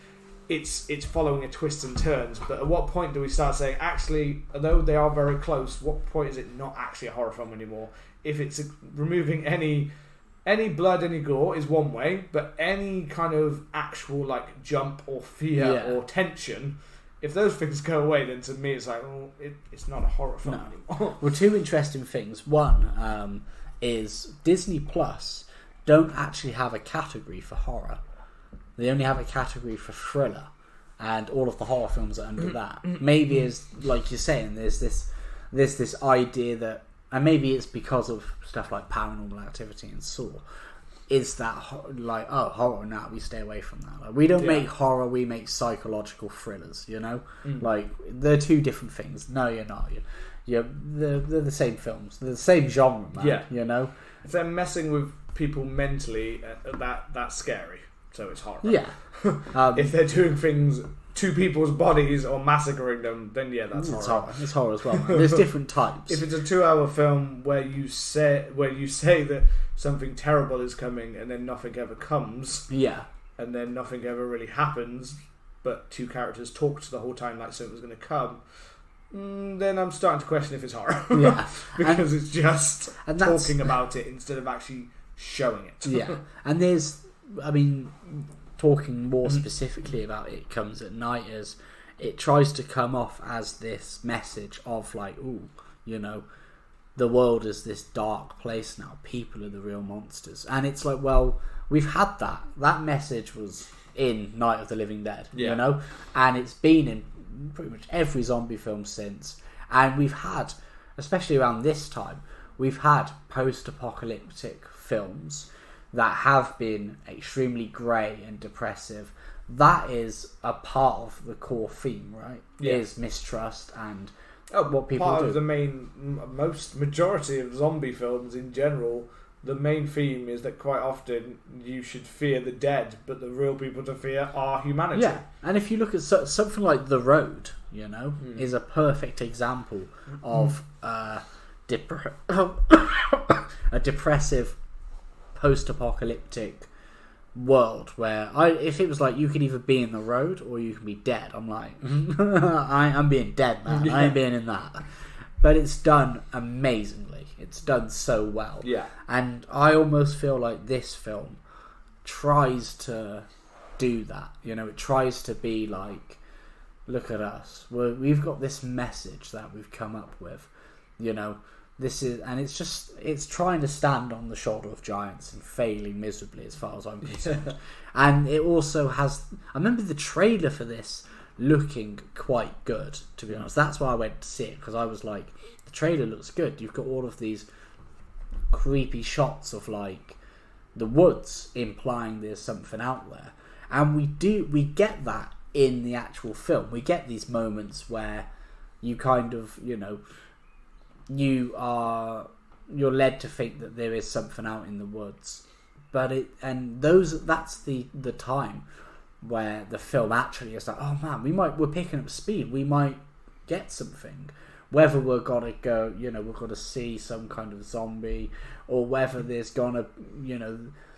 it's following a twists and turns, but at what point do we start saying, actually, although they are very close, what point is it not actually a horror film anymore? If it's removing any blood, any gore is one way, but any kind of actual like jump or fear or tension, if those things go away, then to me it's like, it's not a horror film anymore. Well, two interesting things. One is Disney Plus don't actually have a category for horror. They only have a category for thriller, and all of the horror films are under that. Maybe, as like you're saying, there's this idea that, and maybe it's because of stuff like Paranormal Activity and Saw, is that like, oh, horror, now we stay away from that. Like, we don't make horror, we make psychological thrillers, you know? Like, they're two different things. No, you're not. They're the same films. They're the same genre, man, you know? If they're messing with people mentally, that's scary. So it's horror. Yeah. If they're doing things two people's bodies or massacring them, then yeah, that's horror. It's horror as well. Man. There's different types. If it's a 2-hour film where you say that something terrible is coming and then nothing ever comes, and then nothing ever really happens, but two characters talked the whole time like something was going to come, then I'm starting to question if it's horror. Yeah, because it's just talking about it instead of actually showing it. Yeah, and there's, I mean, talking more specifically about It Comes at Night, is it tries to come off as this message of like, ooh, you know, the world is this dark place now. People are the real monsters, and it's like, well, we've had that. That message was in Night of the Living Dead, you know, and it's been in pretty much every zombie film since. And we've had, especially around this time, we've had post-apocalyptic films that have been extremely grey and depressive. That is a part of the core theme, right? Yeah. Is mistrust and what people part do. Of the majority of zombie films in general, the main theme is that quite often you should fear the dead, but the real people to fear are humanity. Yeah, and if you look at something like The Road, you know, is a perfect example of a depressive post-apocalyptic world where if it was like you could either be in the road or you can be dead, I'm like, I'm being dead, man. Yeah. I ain't being in that. But it's done amazingly. It's done so well. Yeah. And I almost feel like this film tries to do that. You know, it tries to be like, look at us. We've got this message that we've come up with. You know, this is, and it's trying to stand on the shoulder of giants and failing miserably as far as I'm concerned. And it also has, I remember the trailer for this looking quite good, to be honest. That's why I went to see it, because I was like, the trailer looks good. You've got all of these creepy shots of like the woods, implying there's something out there. And we get that in the actual film. We get these moments where you kind of, you know, you're led to think that there is something out in the woods, but that's the time where the film actually is like, oh man, we're picking up speed, we might get something, whether we're gonna go, you know, we're gonna see some kind of zombie, or whether there's gonna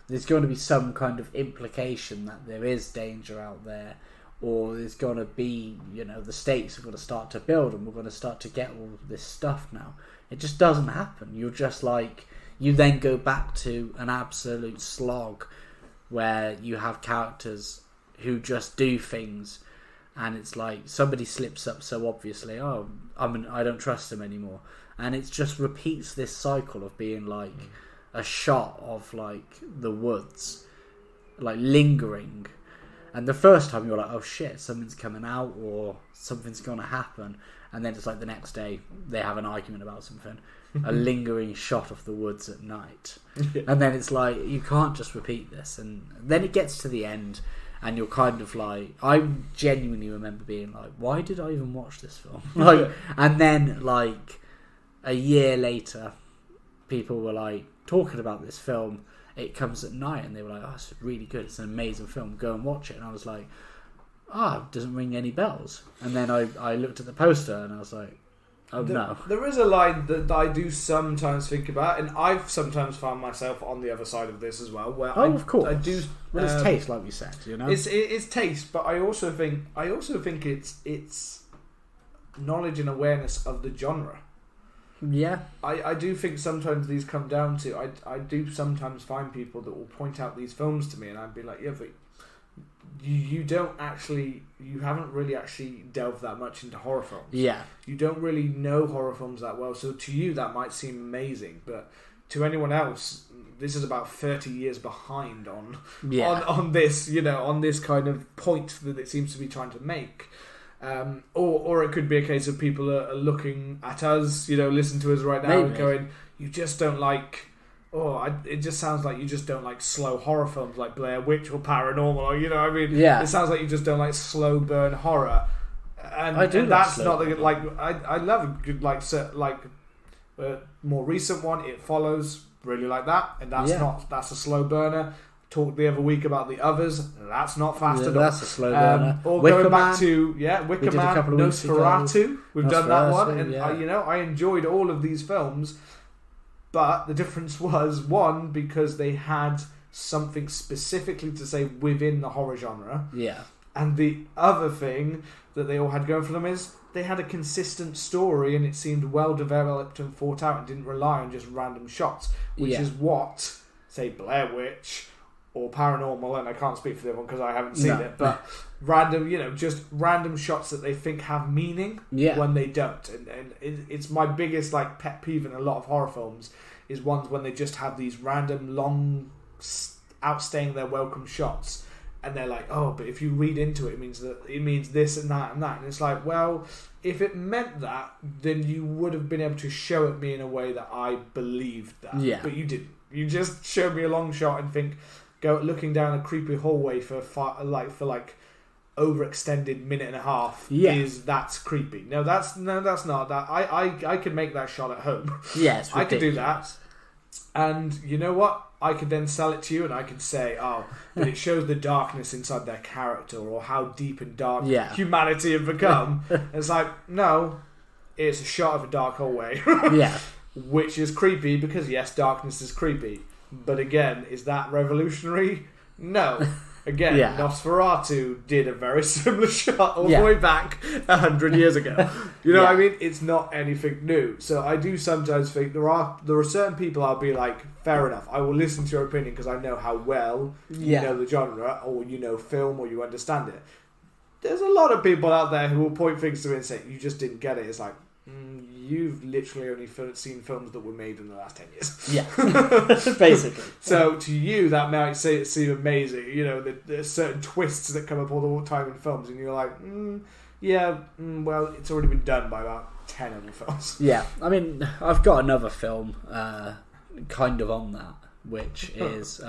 be some kind of implication that there is danger out there, or there's going to be, you know, the stakes are going to start to build and we're going to start to get all this stuff now. It just doesn't happen. You're just like, you then go back to an absolute slog where you have characters who just do things, and it's like somebody slips up so obviously, I don't trust them anymore. And it just repeats this cycle of being like a shot of like the woods, like lingering. And the first time you're like, oh shit, something's coming out or something's going to happen. And then it's like the next day they have an argument about something. A lingering shot of the woods at night. And then it's like, you can't just repeat this. And then it gets to the end and you're kind of like, I genuinely remember being like, why did I even watch this film? Like, and then like a year later, people were like talking about this film, It Comes at Night, and they were like, oh, it's really good, it's an amazing film, go and watch it. And I was like, it doesn't ring any bells. And then I looked at the poster and I was like, no. There is a line that I do sometimes think about, and I've sometimes found myself on the other side of this as well, where of course. I do. Well, it's taste, like we said, you know. It's taste, but I also think it's knowledge and awareness of the genre. Yeah, I do think sometimes these come down to, I do sometimes find people that will point out these films to me, and I'd be like, yeah, but you haven't really actually delved that much into horror films. Yeah, you don't really know horror films that well, so to you that might seem amazing, but to anyone else, this is about 30 years behind on this, you know, on this kind of point that it seems to be trying to make. Or it could be a case of people are looking at us, you know, listen to us right now and going, you just don't like, it just sounds like you just don't like slow horror films like Blair Witch or Paranormal, or, you know, I mean, it sounds like you just don't like slow burn horror. And I do. And that's not the, like, I love a good more recent one, It Follows, really like that, and that's a slow burner. talked the other week about The Others. That's not fast at all. That's a slow burner. Or Wicker going back Man. to Wicker Man, Nosferatu. We've done that one, and I enjoyed all of these films. But the difference was, one, because they had something specifically to say within the horror genre. Yeah. And the other thing that they all had going for them is they had a consistent story, and it seemed well developed and thought out and didn't rely on just random shots, which is what, say, Blair Witch or Paranormal, and I can't speak for the other one because I haven't seen it, but random, just random shots that they think have meaning when they don't. And it's my biggest pet peeve in a lot of horror films is ones when they just have these random, long, outstaying their welcome shots. And they're like, oh, but if you read into it, it means this and that and that. And it's like, well, if it meant that, then you would have been able to show it me in a way that I believed that. Yeah. But you didn't. You just showed me a long shot and think, looking down a creepy hallway for overextended minute and a half that's creepy. No, that's not that. I could make that shot at home. Yes, I could do that. And you know what? I could then sell it to you, and I could say, "Oh, but it shows the darkness inside their character, or how deep and dark humanity have become." It's like, no, it's a shot of a dark hallway, which is creepy because yes, darkness is creepy. But again, is that revolutionary? No. Again, Nosferatu did a very similar shot all the way back 100 years ago. You know what I mean? It's not anything new. So I do sometimes think there are certain people I'll be like, fair enough, I will listen to your opinion because I know how well you know the genre, or you know film, or you understand it. There's a lot of people out there who will point things to me and say, you just didn't get it. It's like, you've literally only seen films that were made in the last 10 years. Yeah, basically. So to you, that might seem amazing. There's certain twists that come up all the time in films, and you're like, well, it's already been done by about 10 other films. Yeah, I mean, I've got another film kind of on that, which is...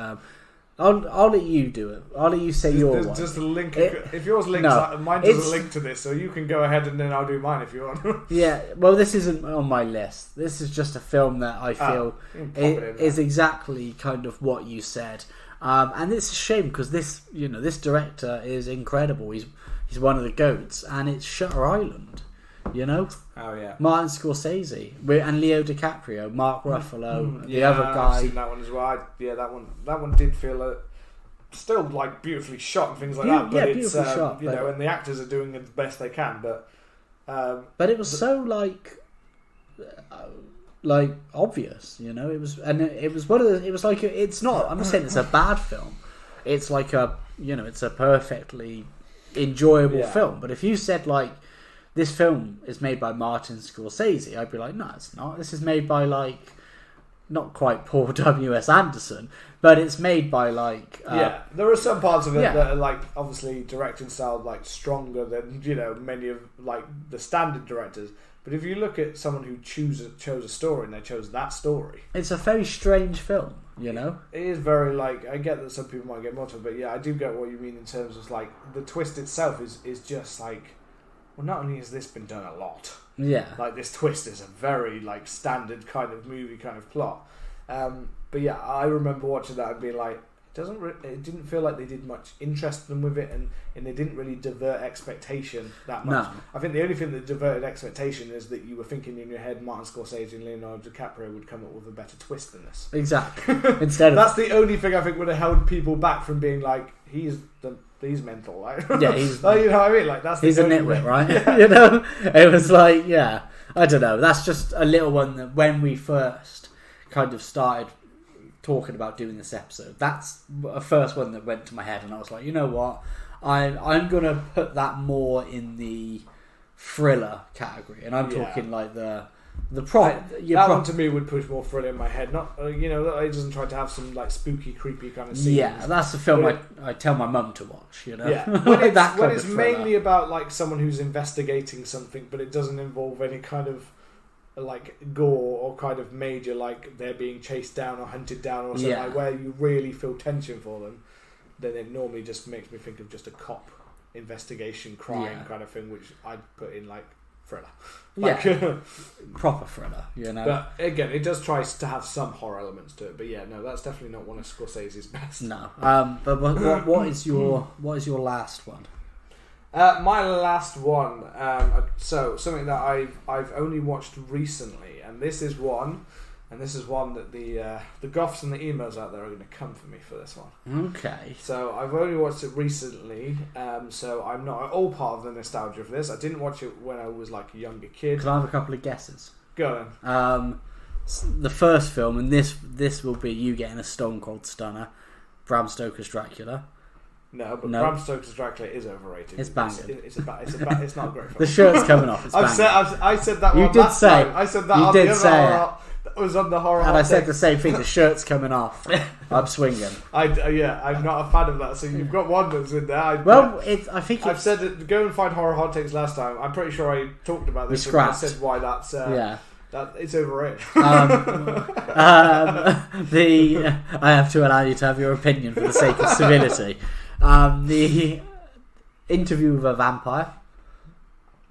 I'll let you do it. I'll let you say your one. Just a link. If yours links, mine doesn't link to this, so you can go ahead and then I'll do mine if you want. Yeah, well, this isn't on my list. This is just a film that I feel is exactly kind of what you said, and it's a shame because this director is incredible. He's one of the goats, and it's Shutter Island. Oh yeah, Martin Scorsese and Leo DiCaprio, Mark Ruffalo, the other guy. I've seen that one as well. That one did feel still beautifully shot and things like that. But it's shot, and the actors are doing the best they can. But it was so obvious, It was, and it was one of the. It was like it's not. I'm not saying it's a bad film. It's like it's a perfectly enjoyable film. But if you said this film is made by Martin Scorsese, I'd be like, no, it's not. This is made by not quite Paul W.S. Anderson, but it's made by there are some parts of it that are obviously directing style stronger than many of the standard directors. But if you look at someone who chose a story and they chose that story, it's a very strange film. It is very I get that some people might get more to it, but I do get what you mean in terms of the twist itself is just well, not only has this been done a lot, this twist is a very standard kind of movie kind of plot. But I remember watching that and being like, it didn't feel like they did much interest with it, and they didn't really divert expectation that much. No. I think the only thing that diverted expectation is that you were thinking in your head Martin Scorsese and Leonardo DiCaprio would come up with a better twist than this. Exactly. Instead, that's the only thing I think would have held people back from being like, he's mental, right? Yeah, he's you know what I mean. That's he's a nitwit, right? It was I don't know. That's just a little one that when we first kind of started talking about doing this episode, that's a first one that went to my head, and I was like, you know what, I'm gonna put that more in the thriller category, and I'm talking the plot. That one to me would push more thriller in my head. Not it doesn't try to have some spooky, creepy kind of scenes. Yeah, that's the film I tell my mum to watch. Yeah, when it's mainly about someone who's investigating something, but it doesn't involve any kind of gore or kind of major they're being chased down or hunted down or something where you really feel tension for them, then it normally just makes me think of just a cop investigation crime kind of thing, which I'd put in thriller. proper thriller, you know. But again, it does try to have some horror elements to it. But yeah, no, that's definitely not one of Scorsese's best. No. But what is your last one? My last one. So something that I've only watched recently, and this is one that the goths and the emos out there are going to come for me for this one. Okay. So I've only watched it recently, so I'm not at all part of the nostalgia for this. I didn't watch it when I was like a younger kid. Can I have a couple of guesses? Go on. The first film, and this will be you getting a stone cold stunner. Bram Stoker's Dracula. No, but Bram Stoker's Dracula is overrated. It's banging. It's not a great film. The shirt's coming off. It's banging. I said that one. You did say. Time. I said that. You on did the say other that was on the horror. And I said the same thing. The shirt's coming off. I'm swinging. I'm not a fan of that. So you've got one that's in there. I've said it. Go and find horror hot takes last time. I'm pretty sure I talked about this. I said why that's. That it's overrated. I have to allow you to have your opinion for the sake of civility. The Interview with a Vampire.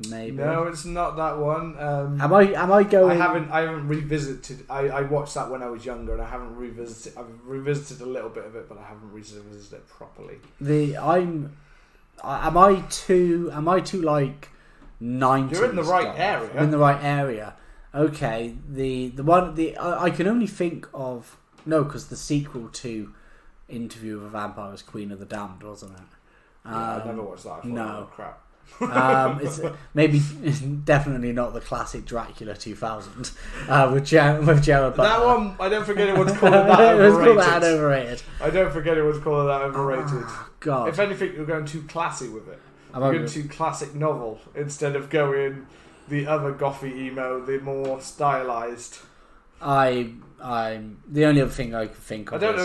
Maybe. No, it's not that one. Am I going? I haven't revisited. I watched that when I was younger, and I haven't revisited. I've revisited a little bit of it, but I haven't revisited it properly. Am I too like 90s? You're in the right area. I'm in the right area. Okay. I can only think of because the sequel to Interview with a Vampire was Queen of the Damned, wasn't it? I never watched that. No crap. It's definitely not the classic Dracula 2000 with Jared Butler. That one, I don't forget it was called that overrated. I don't forget it was called that overrated. Oh, God. If anything, you're going too classy with it. You're going too classic novel instead of going the other gothy emo, the more stylized. I'm the only other thing I can think of. I don't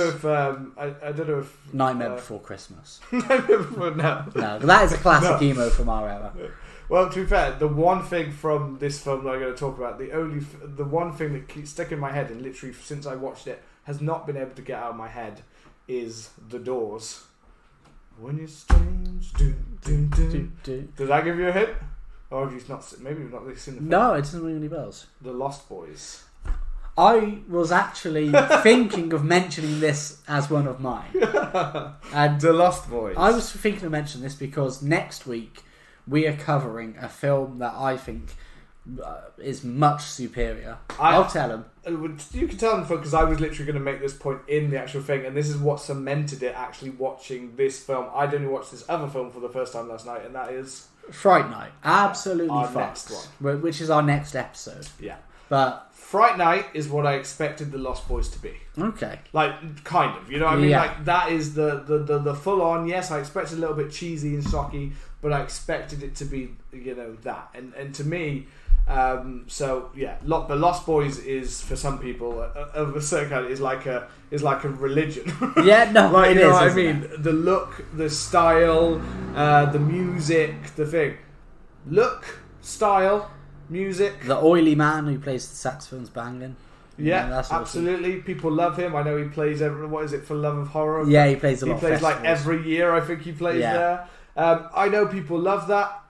know if Nightmare Before Christmas. Nightmare Before no, that is a classic emo from our era. Well, to be fair, the one thing from this film that I'm going to talk about, the one thing that keeps sticking in my head, and literally since I watched it has not been able to get out of my head, is The Doors. When you're strange, does that give you a hint? Or have you not? Maybe you've not really seen the film. No, it doesn't ring any bells. The Lost Boys. I was actually thinking of mentioning this as one of mine. And The Lost Boys. I was thinking of mentioning this because next week we are covering a film that I think is much superior. I'll tell him. You can tell them because I was literally going to make this point in the actual thing, and this is what cemented it. Actually, watching this film, I'd only watched this other film for the first time last night, and that is Fright Night. Absolutely, our next one, which is our next episode. Yeah, but Fright Night is what I expected The Lost Boys to be. Okay, like kind of, you know what I mean? Like that is the full on. Yes, I expected a little bit cheesy and shocky, but I expected it to be that, and to me. The Lost Boys is for some people of a certain kind is like a religion. Yeah, no, like, it you know is. What I mean, the look, the style, the music, the thing, look, style, music. The oily man who plays the saxophone's banging. Yeah, that's absolutely. Awesome. People love him. I know he plays what is it for Love of Horror? Yeah, he plays a lot. He plays like every year. I think he plays there. I know people love that.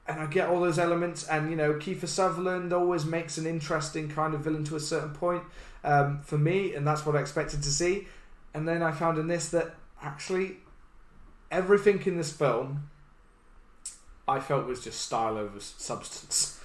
And I get all those elements, and Kiefer Sutherland always makes an interesting kind of villain to a certain point for me, and that's what I expected to see. And then I found in this that actually everything in this film I felt was just style over substance.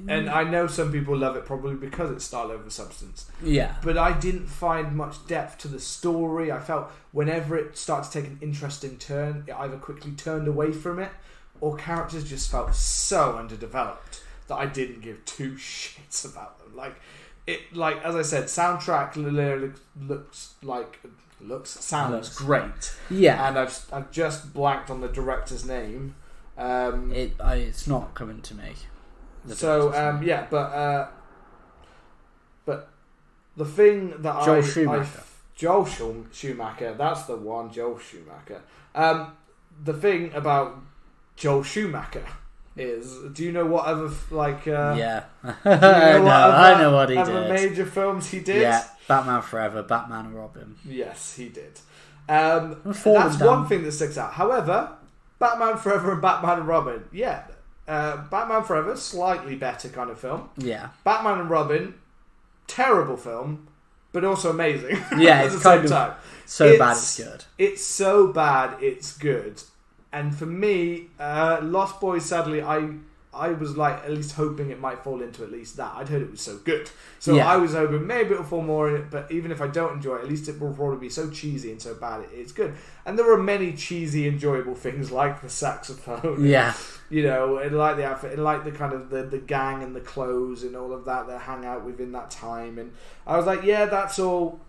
And I know some people love it probably because it's style over substance. Yeah. But I didn't find much depth to the story. I felt whenever it started to take an interesting turn, it either quickly turned away from it, or characters just felt so underdeveloped that I didn't give two shits about them. Like as I said, soundtrack sounds great. Yeah, and I've just blanked on the director's name. It's not coming to me. But the thing that Joel Schumacher. Joel Schumacher, that's the one. Joel Schumacher. The thing about Joel Schumacher is, do you know what other yeah? I know what he did. Other major films he did. Yeah, Batman Forever, Batman and Robin. Yes, he did. That's one thing that sticks out. However, Batman Forever and Batman and Robin, yeah, Batman Forever, slightly better kind of film. Yeah. Batman and Robin, terrible film, but also amazing. Yeah, at it's the kind same of time. so bad it's good. It's so bad it's good. And for me, Lost Boys, sadly, I was like at least hoping it might fall into at least that. I'd heard it was so good. So I was hoping maybe it'll fall more in it, but even if I don't enjoy it, at least it will probably be so cheesy and so bad it's good. And there are many cheesy, enjoyable things like the saxophone. Yeah. You know, and like the outfit, and like the kind of the gang and the clothes and all of that hang out within that time. And I was like, yeah, that's all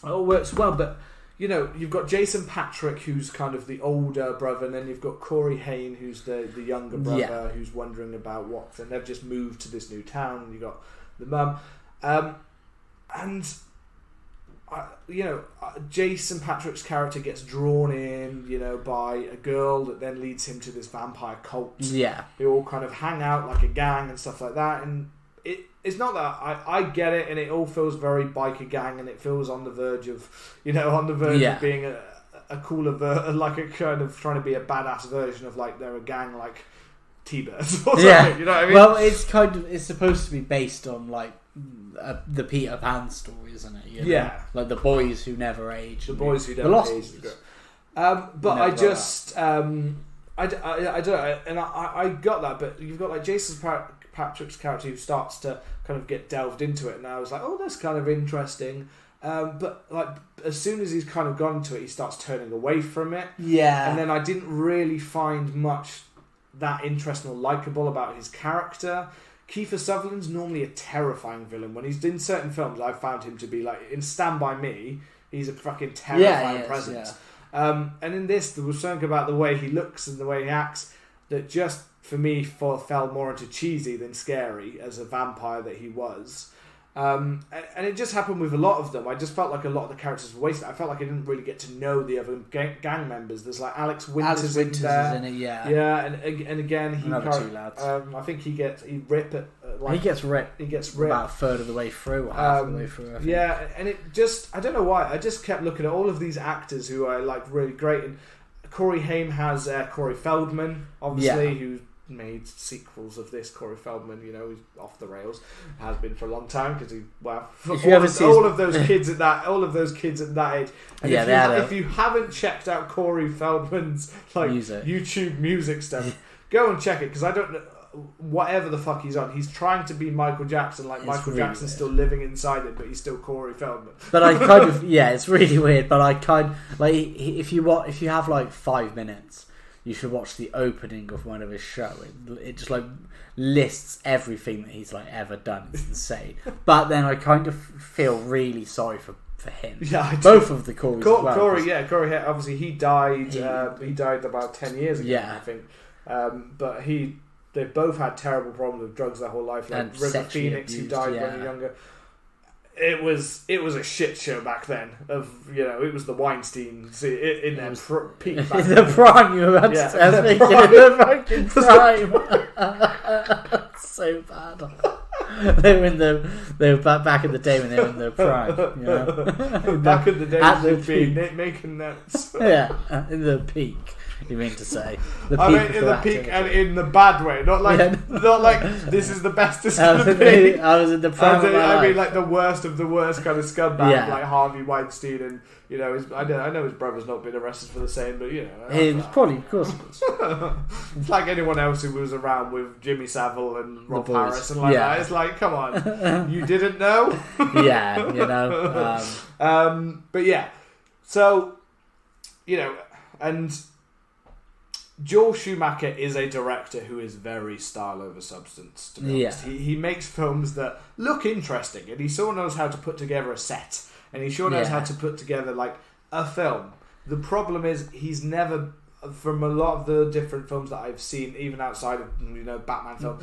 works well, but you know, you've got Jason Patric, who's kind of the older brother, and then you've got Corey Haim, who's the younger brother, who's wondering about what, and they've just moved to this new town, and you've got the mum. Jason Patric's character gets drawn in, you know, by a girl that then leads him to this vampire cult. Yeah. They all kind of hang out like a gang and stuff like that, and it's not that I get it, and it all feels very biker gang, and it feels on the verge of, you know, of being a cooler, like a kind of trying to be a badass version of like they're a gang like T-Birds or something. Yeah. You know what I mean? Well, it's supposed to be based on like the Peter Pan story, isn't it? You know? Yeah. Like the boys who never age. The boys who never age. But I just I don't know, and I got that, but you've got like Jason Patric's character who starts to kind of get delved into it, and I was like, oh, that's kind of interesting. But like as soon as he's kind of gone to it, he starts turning away from it. Yeah. And then I didn't really find much that interesting or likable about his character. Kiefer Sutherland's normally a terrifying villain. When he's in certain films, I've found him to be like in Stand By Me, he's a fucking terrifying presence. Yeah. And in this, there was something about the way he looks and the way he acts that just for me fell more into cheesy than scary as a vampire that he was. And it just happened with a lot of them. I just felt like a lot of the characters were wasted. I felt like I didn't really get to know the other gang members. There's like Alex Winters in there. Is in it, yeah. Yeah, and again, he another two lads. I think he gets ripped about a third of the way through, or half the way through. Yeah, and it just, I don't know why, I just kept looking at all of these actors who are like really great. And Corey Haim has Corey Feldman, obviously, who made sequels of this. Corey Feldman, you know, he's off the rails, has been for a long time because all of those kids at that age. And if you haven't checked out Corey Feldman's like YouTube music stuff, go and check it, because I don't know, whatever the fuck he's on, he's trying to be Michael Jackson, like Michael Jackson's still living inside it, but he's still Corey Feldman. But I kind of it's really weird. But I kind like if you have like 5 minutes, you should watch the opening of one of his show. It just like lists everything that he's like ever done. It's insane. But then I kind of feel really sorry for him. Yeah, both of the Corys as well. Corey, obviously he died. He died about 10 years ago, I think. But they both had terrible problems with drugs their whole life. Like River Phoenix, who died when they were younger. It was a shit show back then. It was the Weinstein in their peak. In the prime, you were about to say. In the fucking prime. So bad. They were back in the day when they were in their prime. You know? Back in the day, at the peak, making notes. Yeah, in the peak. You mean to say? In the peak and in the bad way, not like this is the best it's gonna be. I was in the prime. I mean, like the worst of the worst kind of scumbag, like Harvey Weinstein, and you know, I know his brother's not been arrested for the same, but you know, he was probably, of course, it's like anyone else who was around with Jimmy Savile and Rob Harris and that. It's like, come on, you didn't know? Yeah, you know. But yeah, so you know, and Joel Schumacher is a director who is very style over substance, to be honest. He makes films that look interesting, and he sure knows how to put together a set, and he sure knows how to put together like a film. The problem is he's never, from a lot of the different films that I've seen, even outside of, you know, Batman film,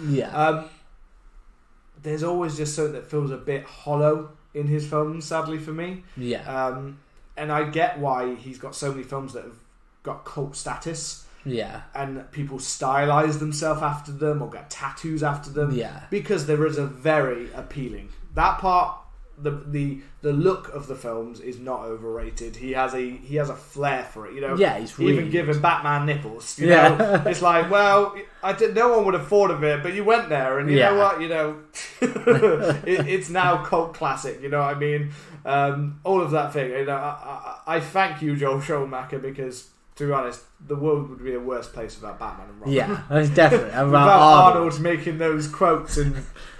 there's always just something that feels a bit hollow in his films, sadly for me. And I get why he's got so many films that have got cult status. Yeah, and people stylize themselves after them or get tattoos after them. Yeah, because there is a very appealing that part. the look of the films is not overrated. He has a flair for it, you know. Yeah, he's really even giving Batman nipples. You know, it's like, well, no one would have thought of it, but you went there, and you know what, you know, it's now cult classic. You know what I mean? All of that thing. You know, I thank you, Joel Schumacher, because, to be honest, the world would be a worse place without Batman and Robin. Yeah, that's definitely. Without Arnold making those quotes and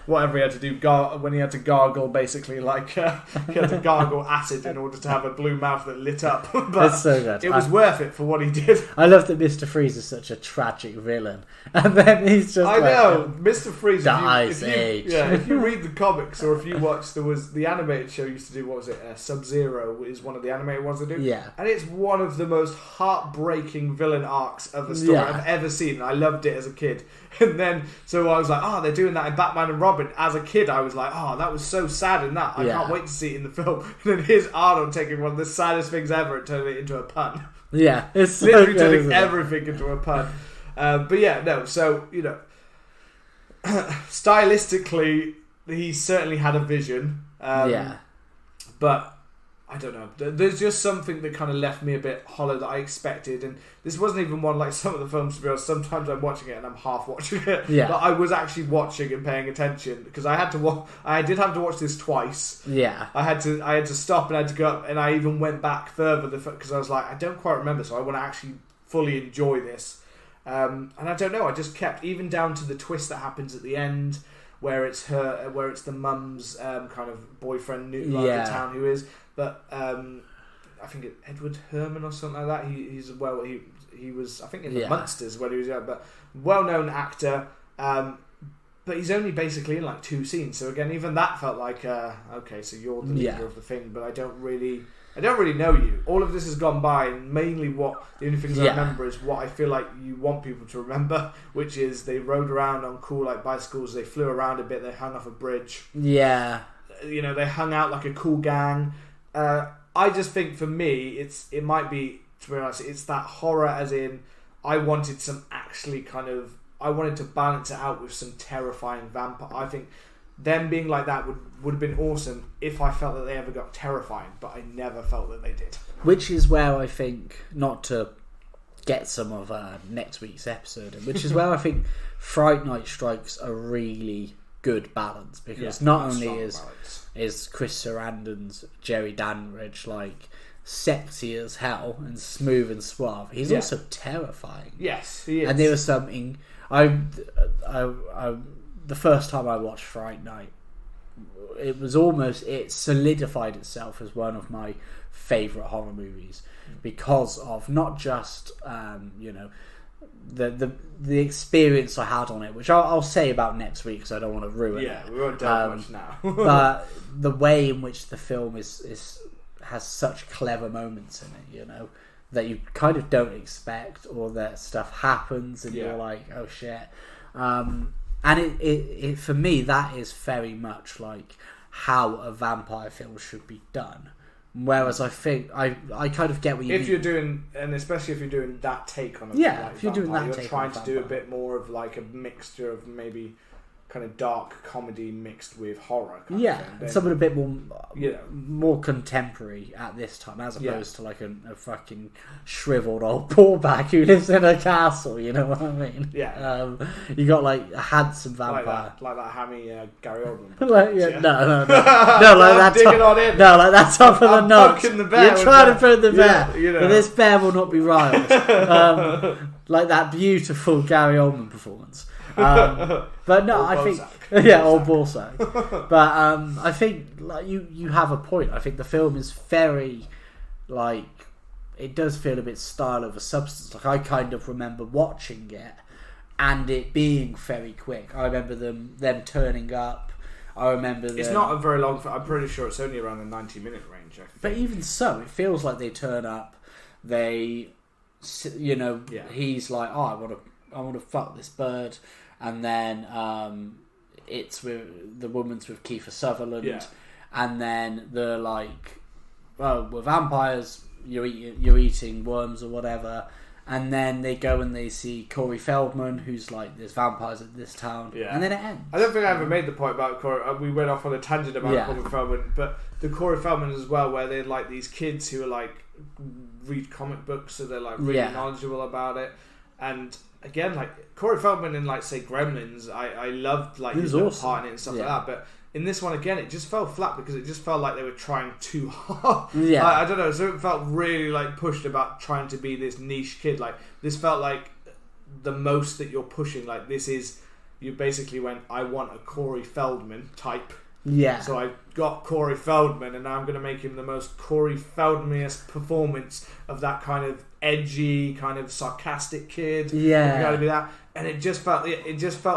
whatever he had to do when he had to gargle, basically, like he had to gargle acid in order to have a blue mouth that lit up. But that's so good. It was worth it for what he did. I love that Mr. Freeze is such a tragic villain, and then he's just Mr. Freeze. If you read the comics, or if you watch, there was the animated show used to do, what was it? Sub-Zero is one of the animated ones they do. Yeah, and it's one of the most heartbreaking villain arcs of a story I've ever seen. And I loved it as a kid. And then, so I was like, they're doing that in Batman and Robin. As a kid, I was like, that was so sad in that. I can't wait to see it in the film. And then here's Arnold taking one of the saddest things ever and turning it into a pun. Yeah, it's literally turning everything into a pun. But yeah, no, so, you know, stylistically, he certainly had a vision. But I don't know. There's just something that kind of left me a bit hollow that I expected, and this wasn't even one like some of the films, to be honest. Sometimes I'm watching it and I'm half watching it. Yeah. But I was actually watching and paying attention because I had to. I did have to watch this twice. Yeah. I had to stop and I had to go up, and I even went back further because I was like, I don't quite remember, so I want to actually fully enjoy this. And I don't know. I just kept, even down to the twist that happens at the end, where it's the mum's kind of boyfriend, the town who is. But I think it's Edward Herman or something like that. He was, I think, in the Munsters when he was young, but well-known actor. But he's only basically in like 2 scenes. So again, even that felt like, okay, so you're the leader of the thing, but I don't really know you. All of this has gone by, and mainly the only things I remember is what I feel like you want people to remember, which is they rode around on cool like bicycles, they flew around a bit, they hung off a bridge. Yeah. You know, they hung out like a cool gang. I just think for me, it might be, to be honest, it's that horror as in, I wanted to balance it out with some terrifying vampire. I think them being like that would have been awesome if I felt that they ever got terrifying, but I never felt that they did. Which is where I think, not to get some of next week's episode, which is where I think Fright Night strikes a really good balance, because not only is Chris Sarandon's Jerry Danridge like sexy as hell and smooth and suave, he's also terrifying. Yes, he is. And there was something the first time I watched Fright Night, it solidified itself as one of my favourite horror movies because of not just the experience I had on it, which I'll say about next week because I don't want to ruin it. Yeah, we won't delve much now. But the way in which the film has such clever moments in it, you know, that you kind of don't expect, or that stuff happens and you're like, oh shit. And it for me, that is very much like how a vampire film should be done. Whereas I think I kind of get what you mean. If you're doing, and especially if you're doing that take on a if you're doing that you're take trying to do a bit more of like a mixture of maybe kind of dark comedy mixed with horror. Kind of thing. Something a bit more, more contemporary at this time, as opposed to like a fucking shriveled old ballbag who lives in a castle. You know what I mean? Yeah. You got like a handsome vampire, like that hammy Gary Oldman. No, like that's digging on in. No, like that's top of the notch. The bear. You're trying to poke the bear, you know. but this bear will not be riled. Like that beautiful Gary Oldman performance. But no, I think old ballsack. But I think like you have a point. I think the film is very like, it does feel a bit style over substance. Like I kind of remember watching it and it being very quick. I remember them turning up. I remember them. It's not a very long film. I'm pretty sure it's only around the 90-minute range. I think. But even so, it feels like they turn up. They, he's like, oh, I want to fuck this bird. And then it's with the woman's with Kiefer Sutherland, and then they're like, "Oh, we're vampires. You're eating worms or whatever." And then they go and they see Corey Feldman, who's like, there's vampires at this town. Yeah. And then it ends. I don't think I ever made the point about Corey. We went off on a tangent about Corey Feldman, but the Corey Feldman as well, where they're like these kids who are like read comic books, so they're like really knowledgeable about it. And again, like Corey Feldman in like say Gremlins, I loved like his awesome part in it and stuff like that. But in this one again, it just fell flat because it just felt like they were trying too hard. Yeah, I don't know. So it felt really like pushed about trying to be this niche kid. Like this felt like the most that you're pushing. Like this is, you basically went, I want a Corey Feldman type. Yeah. So I got Corey Feldman, and now I'm going to make him the most Corey Feldman-esque performance of that kind of edgy, kind of sarcastic kid. Yeah. You got to be that. And it just felt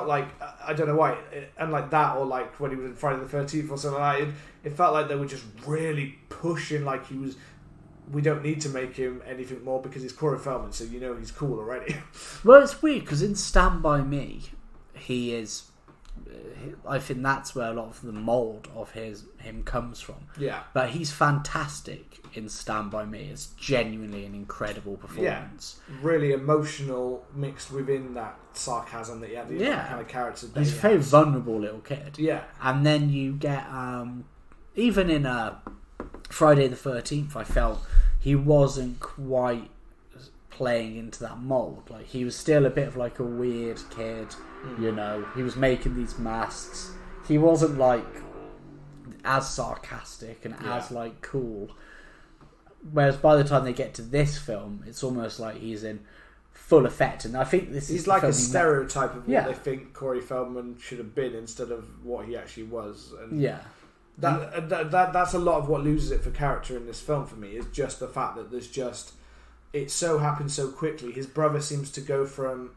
like, I don't know why, and like that, or like when he was in Friday the 13th or something like that, it felt like they were just really pushing, like he was, we don't need to make him anything more because he's Corey Feldman, so you know he's cool already. Well, it's weird because in Stand By Me, he is, I think that's where a lot of the mould of him comes from. Yeah. But he's fantastic in Stand By Me. It's genuinely an incredible performance. Yeah. Really emotional, mixed within that sarcasm that he had. That kind of character. He's a very vulnerable little kid. Yeah. And then you get, even in Friday the 13th, I felt he wasn't quite playing into that mould. Like he was still a bit of like a weird kid. You know, he was making these masks. He wasn't like as sarcastic and as like cool. Whereas by the time they get to this film, it's almost like he's in full effect. And I think he's like a stereotype of what they think Corey Feldman should have been instead of what he actually was. And that's a lot of what loses it for character in this film for me, is just the fact that there's just, it so happens so quickly. His brother seems to go from,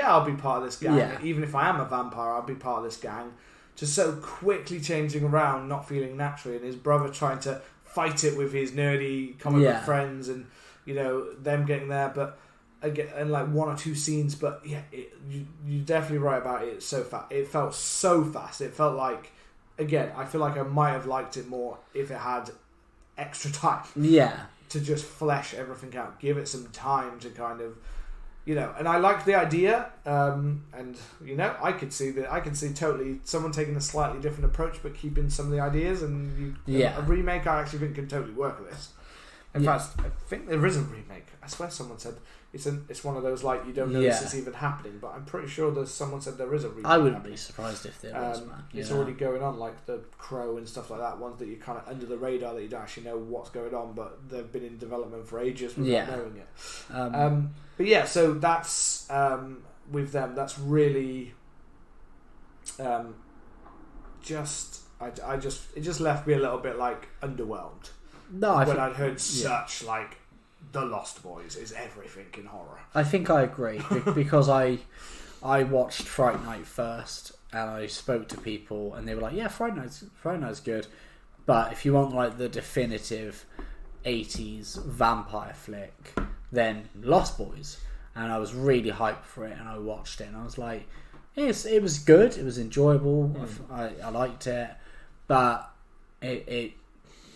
I'll be part of this gang. Yeah. Even if I am a vampire, I'll be part of this gang. Just so quickly changing around, not feeling naturally, and his brother trying to fight it with his nerdy comic book friends, and you know them getting there. But again, and like one or two scenes, but you're definitely right about it. It's so fast. It felt so fast. It felt like, again, I feel like I might have liked it more if it had extra time. Yeah. To just flesh everything out, give it some time to kind of. You know, and I liked the idea, and you know, I could see totally someone taking a slightly different approach, but keeping some of the ideas. And a remake, I actually think can totally work with this. In fact, I think there is a remake. I swear someone said it's one of those like you don't know this is even happening, but I'm pretty sure someone said there is a remake. I wouldn't be surprised if there was, man. It's already going on, like The Crow and stuff like that. Ones that you kind of under the radar that you don't actually know what's going on, but they've been in development for ages without knowing it. But yeah, so that's with them. That's really it just left me a little bit like underwhelmed. No, I'd heard such like The Lost Boys is everything in horror. I think I agree because I watched Fright Night first, and I spoke to people, and they were like, "Yeah, Fright Night's good, but if you want like the definitive 80s vampire flick, then Lost Boys." And I was really hyped for it, and I watched it, and I was like, it was good, it was enjoyable, I liked it, but it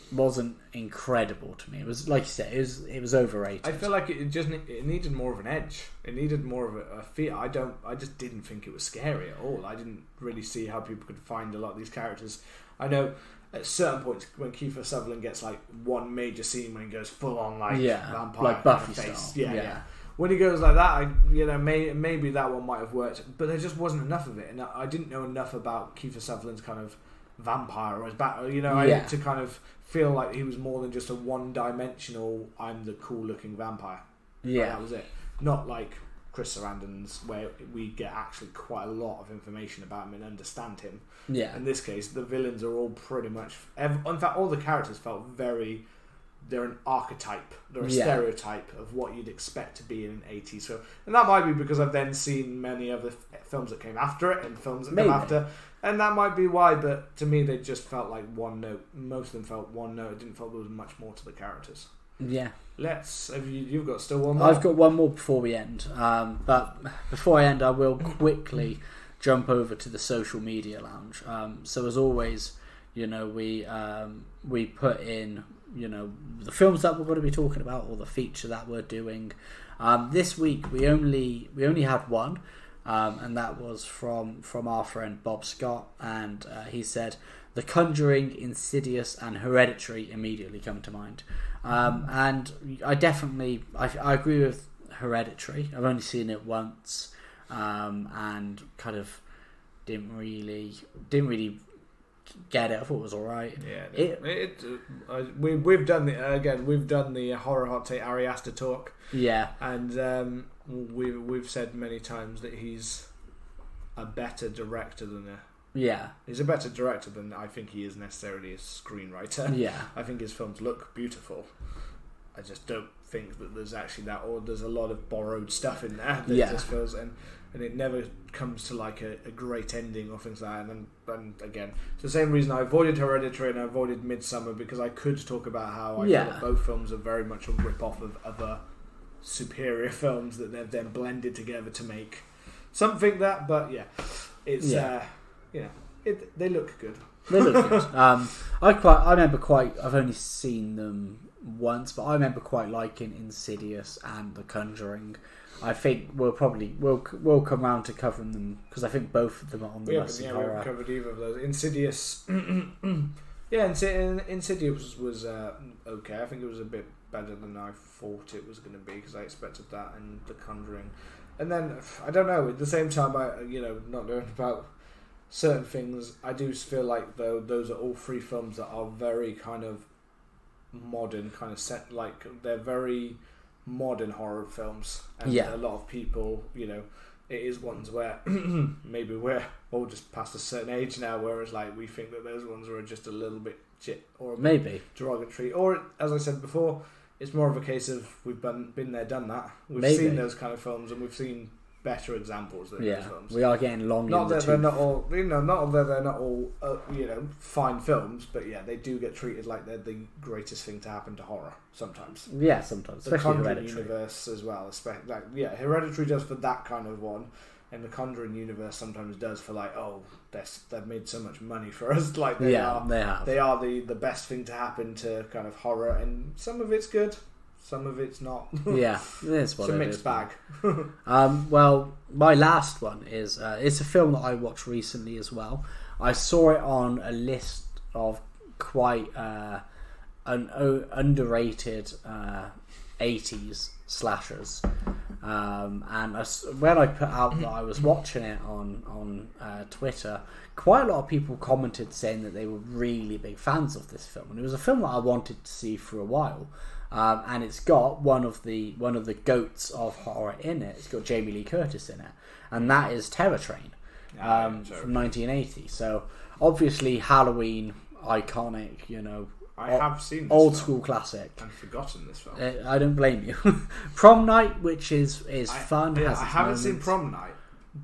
wasn't incredible to me. It was, like you said, it was overrated. I feel like it needed more of an edge. It needed more of a feel. I just didn't think it was scary at all. I didn't really see how people could find a lot of these characters. I know at certain points when Kiefer Sutherland gets like one major scene when he goes full on like vampire, like Buffy face. Style. Yeah. When he goes like that, maybe that one might have worked, but there just wasn't enough of it, and I didn't know enough about Kiefer Sutherland's kind of vampire or his battle. I had to kind of feel like he was more than just a one-dimensional. I'm the cool-looking vampire. Yeah, that was it. Not like Chris Sarandon's, where we get actually quite a lot of information about him and understand him. Yeah. In this case, the villains are all pretty much. In fact, all the characters felt very. They're an archetype. They're a stereotype of what you'd expect to be in an 80s film. And that might be because I've then seen many other films that came after it and films that came after. And that might be why, but to me they just felt like one note. Most of them felt one note. It didn't feel there was much more to the characters. Yeah. You've got still one more? I've got one more before we end. But before I end, I will quickly jump over to the social media lounge. So as always, we put in the films that we're going to be talking about, or the feature that we're doing. This week we only had one, and that was from our friend Bob Scott, and he said The Conjuring, Insidious, and Hereditary immediately come to mind. And I agree with Hereditary. I've only seen it once, and kind of didn't really get it. I thought it was alright. Yeah, we've done the horror hot take Ari Aster talk. Yeah, and we've said many times that he's a better director than he's a better director than I think he is necessarily a screenwriter. Yeah, I think his films look beautiful. I just don't think that there's actually that, or there's a lot of borrowed stuff in there that just feels, and it never comes to like a great ending or things like that. And again, it's the same reason I avoided Hereditary and I avoided Midsummer, because I could talk about how I feel that both films are very much a rip-off of other superior films that they've then blended together to make something that, but it's they look good. They look good. I remember I've only seen them once, but I remember quite liking Insidious and The Conjuring. I think we'll come round to covering them, because I think both of them are on the list. We haven't covered either of those. Insidious, Insidious was okay. I think it was a bit better than I thought it was going to be, because I expected that, and The Conjuring. And then I don't know. At the same time, not knowing about certain things, I do feel like though those are all three films that are very kind of modern, kind of set, like they're very modern horror films, and a lot of people, it is ones where maybe we're all just past a certain age now, whereas like we think that those ones are just a little bit shit or maybe derogatory, or as I said before, it's more of a case of we've been there, done that. We've seen those kind of films, and we've seen better examples of those films. We are getting long. Not that they're not all, not that they're not all, fine films, but they do get treated like they're the greatest thing to happen to horror sometimes. Yeah, sometimes. The Conjuring universe as well, especially Hereditary does for that kind of one, and the Conjuring universe sometimes does for like, they've made so much money for us, like they are the best thing to happen to kind of horror, and some of it's good. Some of it's not. Yeah, it's a mixed bag. Well, my last one is it's a film that I watched recently as well. I saw it on a list of quite underrated 80s slashers, and when I put out that I was watching it on Twitter, quite a lot of people commented saying that they were really big fans of this film, and it was a film that I wanted to see for a while. And it's got one of the goats of horror in it. It's got Jamie Lee Curtis in it, and that is Terror Train from 1980. So obviously Halloween, iconic, I have seen this old film. School classic. I've forgotten this film. I don't blame you. Prom Night, which is fun. I haven't seen Prom Night,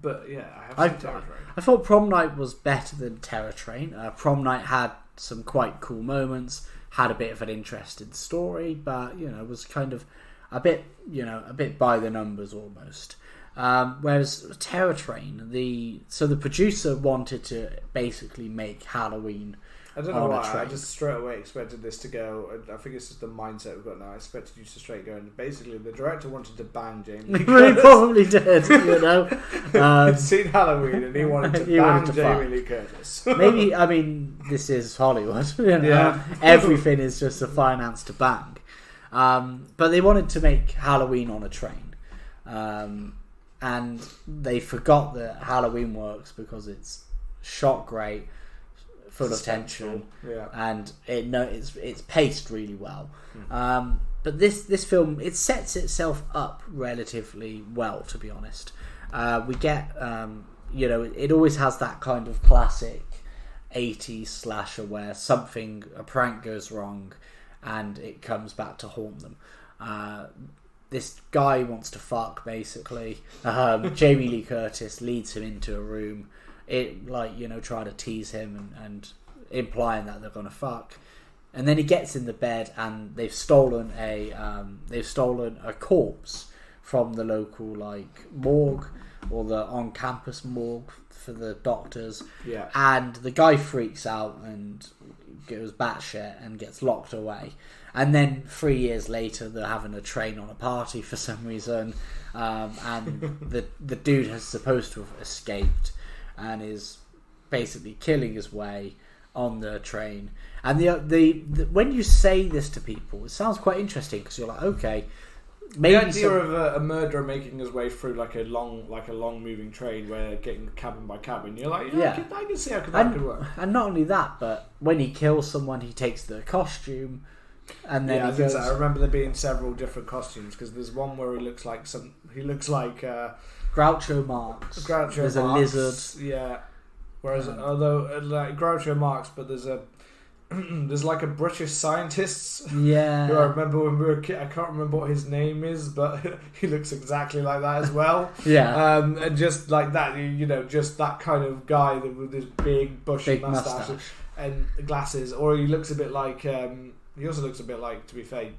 but I have seen Terror Train. I thought Prom Night was better than Terror Train. Prom Night had some quite cool moments. Had a bit of an interesting story, but was kind of a bit by the numbers almost. Whereas Terror Train, the producer wanted to basically make Halloween. I don't know why. I just straight away expected this to go. I think it's just the mindset we've got now. I expected you to straight go. And basically, the director wanted to bang Jamie Lee Curtis. He probably did. He'd seen Halloween and he wanted to bang Jamie Lee Curtis. Maybe, I mean, this is Hollywood. Everything is just a finance to bang. But they wanted to make Halloween on a train, and they forgot that Halloween works because it's shot great. Full of tension, and it's paced really well. But this film, it sets itself up relatively well, to be honest. We get it always has that kind of classic 80s slasher where a prank goes wrong and it comes back to haunt them. This guy wants to fuck, basically. Jamie Lee Curtis leads him into a room. Try to tease him and implying that they're gonna fuck, and then he gets in the bed and they've stolen a corpse from the local morgue or the on-campus morgue for the doctors. And the guy freaks out and goes batshit and gets locked away. And then 3 years later, they're having a train on a party for some reason, and the dude has supposed to have escaped and is basically killing his way on the train. And the when you say this to people, it sounds quite interesting because you're like, okay. Maybe the idea of a murderer making his way through like a long moving train where they're getting cabin by cabin, you're like, I can see how that could work. And not only that, but when he kills someone, he takes the costume, and then he goes. I remember there being several different costumes because there's one where he looks like Groucho Marx. There's a lizard. Yeah. Whereas although like Groucho Marx, but there's like a British scientist. Yeah. Who I remember when we were a kid. I can't remember what his name is, but he looks exactly like that as well. Yeah. And just like that, just that kind of guy with this big bushy mustache and glasses, or he looks a bit like. He also looks a bit like, to be fair,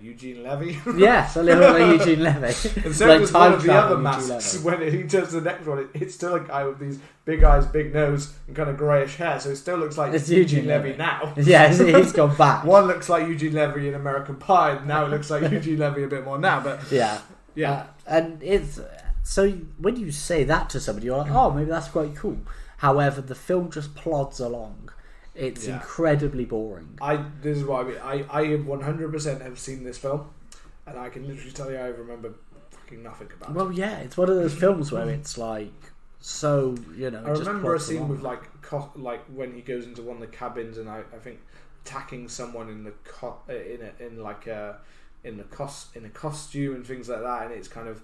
Eugene Levy. Yes, a little like Eugene Levy. And so does one of the other masks. When he does the next one, it's still a guy with these big eyes, big nose, and kind of greyish hair. So it still looks like it's Eugene Levy now. Yeah, he's gone back. One looks like Eugene Levy in American Pie. Now it looks like Eugene Levy a bit more now. But yeah. And it's so when you say that to somebody, you're like, oh, maybe that's quite cool. However, the film just plods along. It's incredibly boring. This is what I mean. I 100% have seen this film, and I can literally tell you I remember fucking nothing about it. Well, yeah, it's one of those films where it's like so I remember a scene with like when he goes into one of the cabins, and I think attacking someone in a costume and things like that, and it's kind of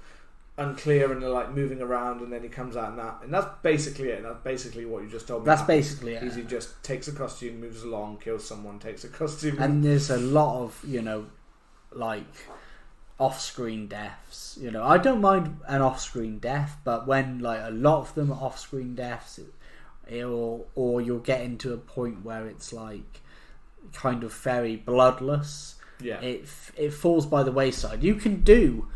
unclear and they're like moving around, and then he comes out and that's basically it. And that's basically what you just told me. That's basically it. He just takes a costume, moves along, kills someone, takes a costume, and there's a lot of like off-screen deaths. I don't mind an off-screen death, but when like a lot of them are off-screen deaths, or you'll get into a point where it's like kind of very bloodless. Yeah, it falls by the wayside. You can do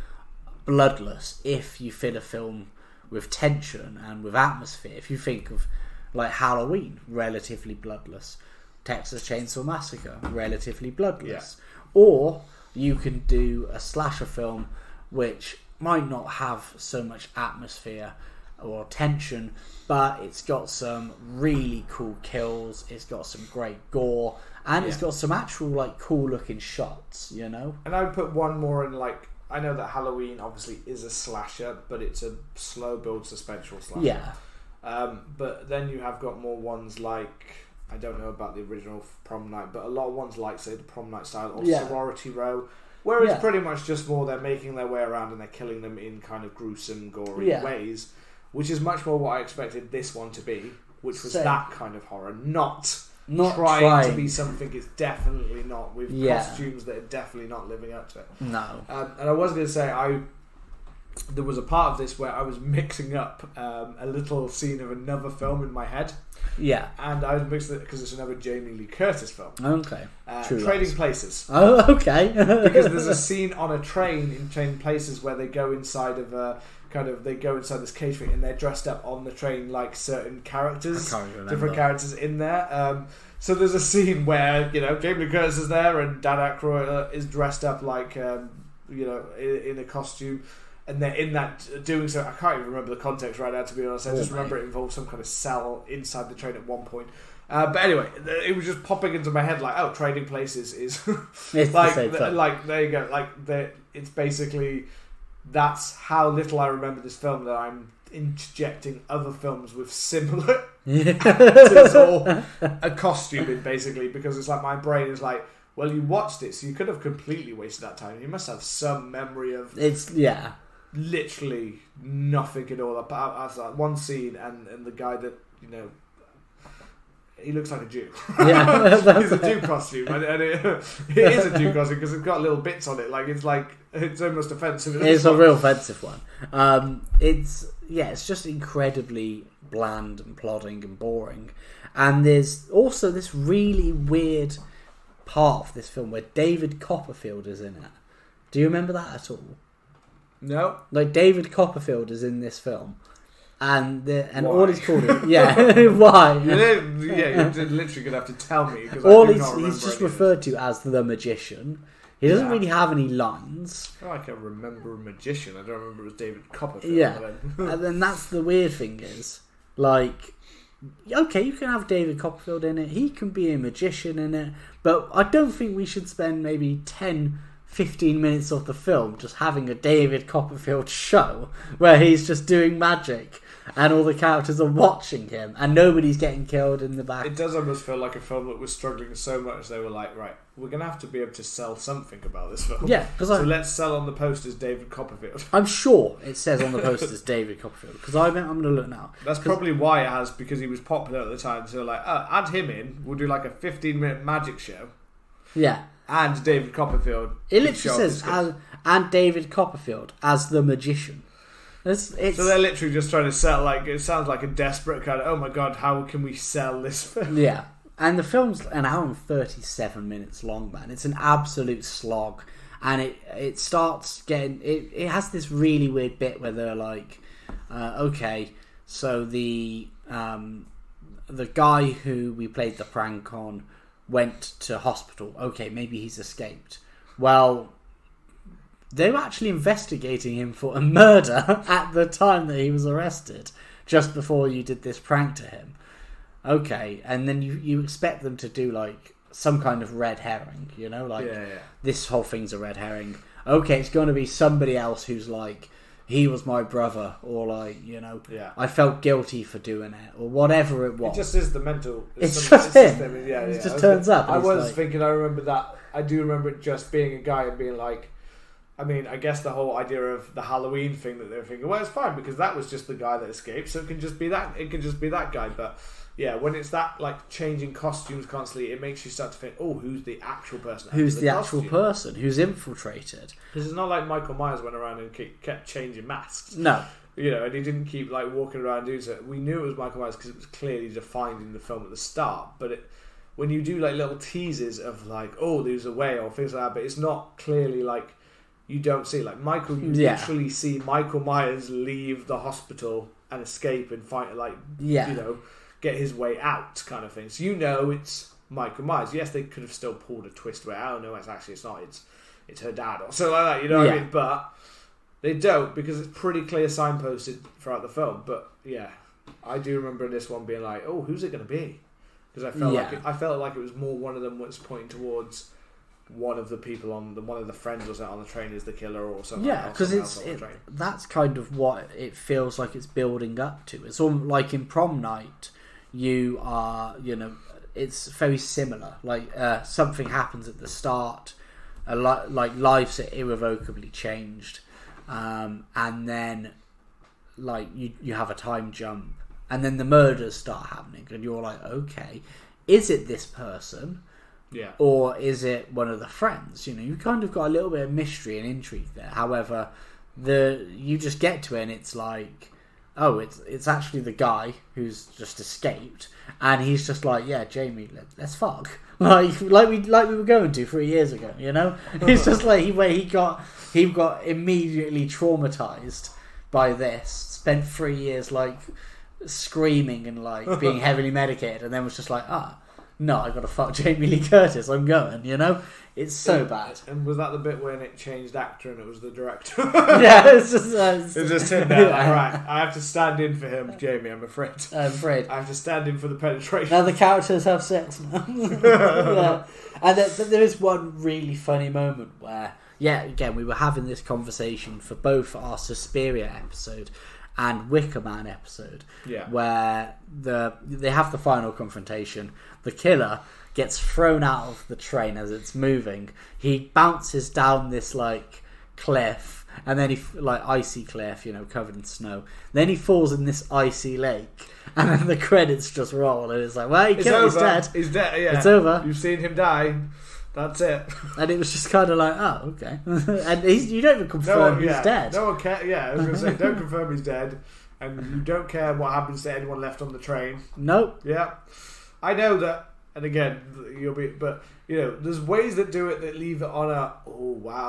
bloodless if you fill a film with tension and with atmosphere. If you think of like Halloween, relatively bloodless. Texas Chainsaw Massacre, relatively bloodless. Or you can do a slasher film which might not have so much atmosphere or tension, but it's got some really cool kills, it's got some great gore, and it's got some actual like cool looking shots, And I would put one more in like, I know that Halloween obviously is a slasher, but it's a slow build suspenseful slasher. Yeah. But then you have got more ones like, I don't know about the original Prom Night, but a lot of ones like, say, the Prom Night style or Sorority Row, where it's pretty much just more they're making their way around and they're killing them in kind of gruesome, gory ways, which is much more what I expected this one to be, which was that kind of horror, not trying to be something it's definitely not, with costumes that are definitely not living up to it. No. And I was going to say, there was a part of this where I was mixing up a little scene of another film in my head. Yeah. And I was mixing it because it's another Jamie Lee Curtis film. Okay. Trading Places. Oh, okay. Because there's a scene on a train in Trading Places where they go inside of they go inside this cage thing and they're dressed up on the train like certain characters, different characters in there. So there's a scene where Jamie Lee Curtis is there and Dan Aykroyd is dressed up like in a costume, and they're in that doing so. I can't even remember the context right now, to be honest. I just remember it involved some kind of cell inside the train at one point. But anyway, it was just popping into my head like, Trading Places is like there you go, like it's basically. That's how little I remember this film, that I'm interjecting other films with similar actors or a costume in, basically, because it's like my brain is like, well, you watched it, so you could have completely wasted that time. You must have some memory of literally nothing at all. As like one scene and the guy that he looks like a Jew. Yeah, he's a Jew costume, and it is a Jew costume because it's got little bits on it. It's almost offensive. It's a real offensive one. It's just incredibly bland and plodding and boring. And there's also this really weird part of this film where David Copperfield is in it. Do you remember that at all? No. Like, David Copperfield is in this film. And Why? all he's called it, yeah, why? You're literally gonna have to tell me because All he's just referred to as the magician. He doesn't really have any lines. Oh, I can remember a magician. I don't remember it was David Copperfield. Yeah, and then that's the weird thing is, like, okay, you can have David Copperfield in it. He can be a magician in it, but I don't think we should spend maybe 10, 15 minutes of the film just having a David Copperfield show where he's just doing magic and all the characters are watching him and nobody's getting killed in the back. It does almost feel like a film that was struggling so much they were like, right, we're going to have to be able to sell something about this film. Yeah, so let's sell on the posters David Copperfield. I'm sure it says on the posters David Copperfield because I'm going to look now. That's probably why it has, because he was popular at the time. So like, add him in, we'll do like a 15-minute magic show. Yeah. And David Copperfield. It literally says, and David Copperfield as the magician. It's so they're literally just trying to sell, like, it sounds like a desperate kind of, oh my god, how can we sell this film? Yeah. And the film's an hour and 37 minutes long, man. It's an absolute slog. And it starts getting... It has this really weird bit where they're like, okay, so the guy who we played the prank on went to hospital. Okay, maybe he's escaped. Well, they were actually investigating him for a murder at the time that he was arrested, just before you did this prank to him. Okay, and then you expect them to do like some kind of red herring, you know, like this whole thing's a red herring. Okay, it's going to be somebody else who's like, he was my brother, or like, you know, I felt guilty for doing it, or whatever it was. It just is the mental. It's just him. It just turns up. I was thinking, I remember that. I do remember it just being a guy and being like, I mean, I guess the whole idea of the Halloween thing that they were thinking, well, it's fine because that was just the guy that escaped, so it can just be that. It can just be that guy, but. Yeah, when it's that, like, changing costumes constantly, it makes you start to think, oh, who's the actual person? Who's the actual person who's infiltrated? Because it's not like Michael Myers went around and kept changing masks. No. You know, and he didn't keep, like, walking around doing so. We knew it was Michael Myers because it was clearly defined in the film at the start. But when you do, like, little teases of, like, oh, there's a way or things like that, but it's not clearly, like, you don't see. Like, you literally see Michael Myers leave the hospital and escape and fight, like, you know, get his way out kind of thing. So you know it's Michael Myers. Yes, they could have still pulled a twist where, oh no, it's not. It's her dad or something like that, you know what I mean? But they don't, because it's pretty clear signposted throughout the film. But yeah, I do remember this one being like, oh, who's it going to be? Because I felt like it was more one of them was pointing towards one of the people one of the friends was on the train is the killer or something. Yeah, because that's kind of what it feels like it's building up to. It's all like in Prom Night. You are, you know, it's very similar. Like something happens at the start, like lives are irrevocably changed, and then like you have a time jump, and then the murders start happening, and you're like, okay, is it this person? Yeah. Or is it one of the friends? You know, you kind of got a little bit of mystery and intrigue there. However, you just get to it, and it's like, oh, it's actually the guy who's just escaped, and he's just like, yeah, Jamie, let's fuck, like we were going to 3 years ago, you know. It's just like he got immediately traumatized by this, spent 3 years like screaming and like being heavily medicated, and then was just like, no, I gotta fuck Jamie Lee Curtis, I'm going, you know. It's so bad. And was that the bit when it changed actor and it was the director? Yeah, it's just him there. Like, right, I have to stand in for him, Jamie. I'm afraid. I have to stand in for the penetration. Now the characters have sex now. Yeah. And there is one really funny moment where, again, we were having this conversation for both our Suspiria episode and Wicker Man episode, where they have the final confrontation. The killer gets thrown out of the train as it's moving. He bounces down this like cliff, and then icy cliff, you know, covered in snow. Then he falls in this icy lake, and then the credits just roll, and it's like, well, he's dead. He's dead. Yeah, it's over. You've seen him die. That's it. And it was just kind of like, oh, okay. And you don't even confirm he's dead. No one cares. Yeah, I was going to say, don't confirm he's dead, and you don't care what happens to anyone left on the train. Nope. Yeah, I know that. And again, but you know, there's ways that do it that leave it on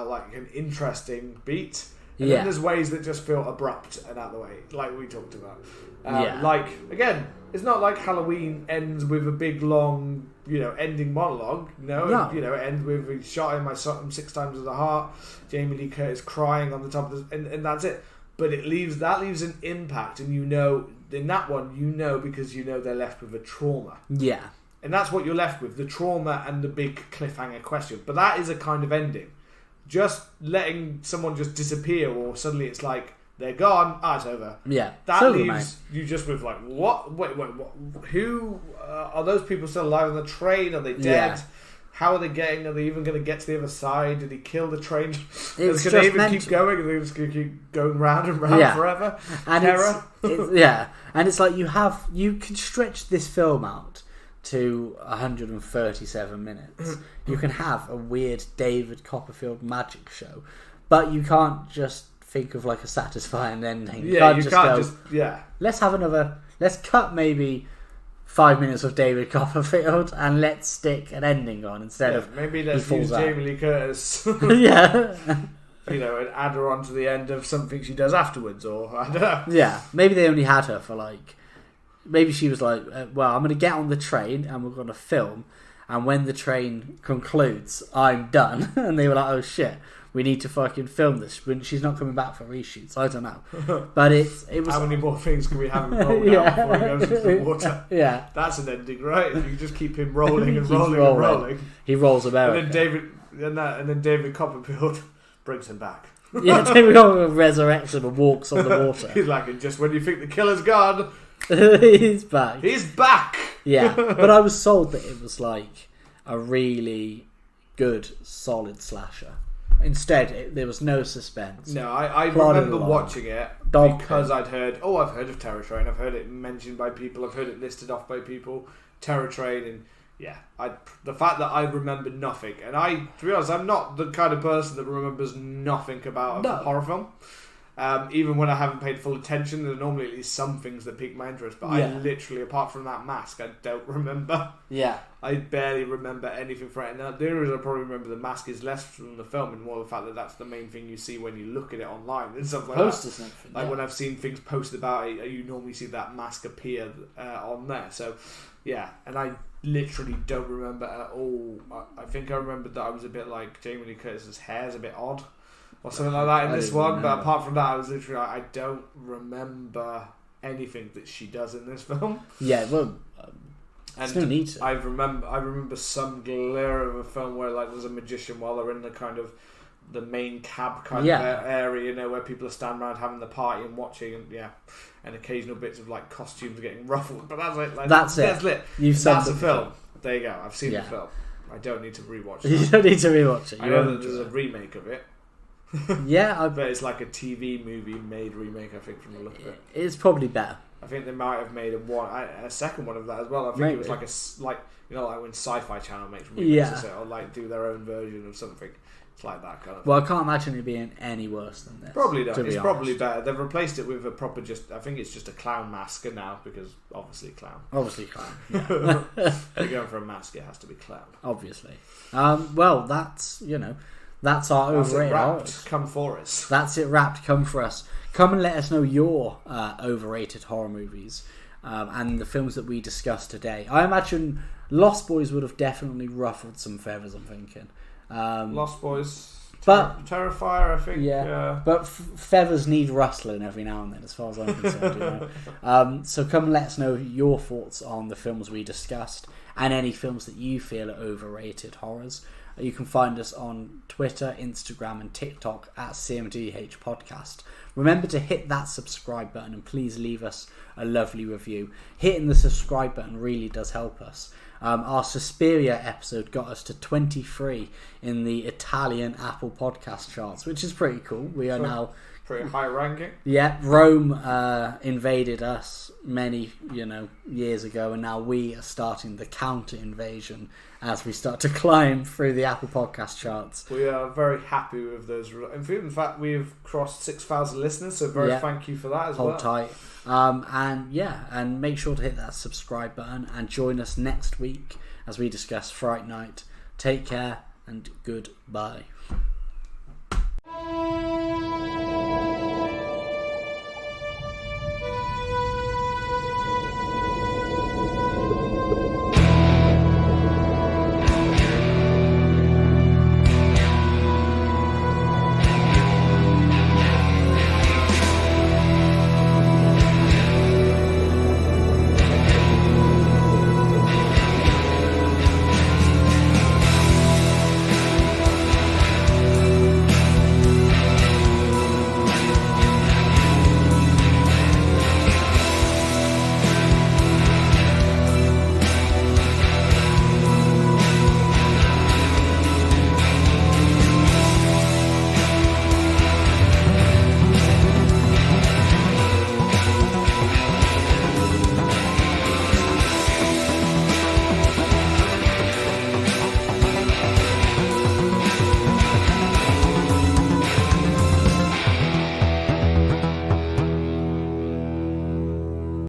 like an interesting beat. And then there's ways that just feel abrupt and out of the way, like we talked about. Like, again, it's not like Halloween ends with a big, long, ending monologue. No. It ends with he shot him, I shot him 6 times in the heart, Jamie Lee Curtis crying on the top of and that's it. But that leaves an impact, and in that one, because they're left with a trauma. Yeah. And that's what you're left with, the trauma and the big cliffhanger question. But that is a kind of ending. Just letting someone just disappear, or suddenly it's like, they're gone, it's over. Yeah. That leaves you just with like, what? Wait, what? Who? Are those people still alive on the train? Are they dead? Yeah. How are they getting? Are they even going to get to the other side? Did he kill the train? Is it going to even keep going? Are they just going to keep going round and round forever? And terror? And it's like you can stretch this film out to 137 minutes. You can have a weird David Copperfield magic show, but you can't just think of like a satisfying ending. Let's cut maybe 5 minutes of David Copperfield and let's stick an ending on instead of maybe let's use Jamie Lee Curtis. And add her on to the end of something she does afterwards, or I don't know. Yeah, maybe they only had her for like. Maybe she was like, well, I'm going to get on the train and we're going to film, and when the train concludes, I'm done. And they were like, oh shit, we need to fucking film this. She's not coming back for reshoots. I don't know. But it was... How many more things can we have him roll down before he goes into the water? Yeah. That's an ending, right? If you just keep him rolling and rolling and rolling. He rolls America. And then David Copperfield brings him back. Yeah, David Copperfield resurrects him and walks on the water. He's like, and just when you think the killer's gone... He's back. He's back. Yeah, but I was sold that it was like a really good, solid slasher. Instead, there was no suspense. No, I remember watching it because I've heard of Terror Train. I've heard it mentioned by people. I've heard it listed off by people. Terror Train, and the fact that I remember nothing, and to be honest, I'm not the kind of person that remembers nothing about a horror film. Even when I haven't paid full attention, there are normally at least some things that pique my interest. But I literally, apart from that mask, I don't remember. Yeah. I barely remember anything from it. Now, the only reason I probably remember the mask is less from the film and more the fact that that's the main thing you see when you look at it online and stuff like Posters that. and everything. Like when I've seen things posted about it, you normally see that mask appear on there. So, yeah. And I literally don't remember at all. I think I remembered that I was a bit like Jamie Lee Curtis's hair's a bit odd. Or something like that in this one, but apart from that, I was literally like, I don't remember anything that she does in this film. Yeah, well, and no need to. I remember some glare of a film where like there's a magician while they're in the kind of the main cab kind of area, where people are standing around having the party and watching, and occasional bits of like costumes getting ruffled. But that's it. Like, that's it. That's the film. There you go. I've seen the film. I don't need to rewatch it. You don't need to rewatch it. I know that there's a remake of it. I bet it's like a TV movie made remake. I think from the look of it, it's probably better. I think they might have made a second one of that as well. I think it was like like when Sci-Fi Channel makes remakes or like do their own version of something. It's like that kind of. Well, I can't imagine it being any worse than this. Probably not. It's probably better. They've replaced it with a proper I think it's just a clown mask now because obviously clown. Yeah. If you're going for a mask, it has to be clown. Obviously. Well, that's That's our Overrated Horrors. Come for us. That's it wrapped. Come for us. Come and let us know your overrated horror movies and the films that we discussed today. I imagine Lost Boys would have definitely ruffled some feathers, I'm thinking. Lost Boys... Terrifier, I think. Yeah. But feathers need rustling every now and then, as far as I'm concerned. So come and let us know your thoughts on the films we discussed and any films that you feel are overrated horrors. You can find us on Twitter, Instagram and TikTok at CMDH Podcast. Remember to hit that subscribe button and please leave us a lovely review. Hitting the subscribe button really does help us. Our Suspiria episode got us to 23 in the Italian Apple podcast charts, which is pretty cool. We are now... Pretty high ranking. Yeah, Rome invaded us many, years ago, and now we are starting the counter invasion as we start to climb through the Apple Podcast charts. We are very happy with those. In fact, we've crossed 6,000 listeners, so thank you for that as well. Hold tight. And make sure to hit that subscribe button and join us next week as we discuss Fright Night. Take care and goodbye.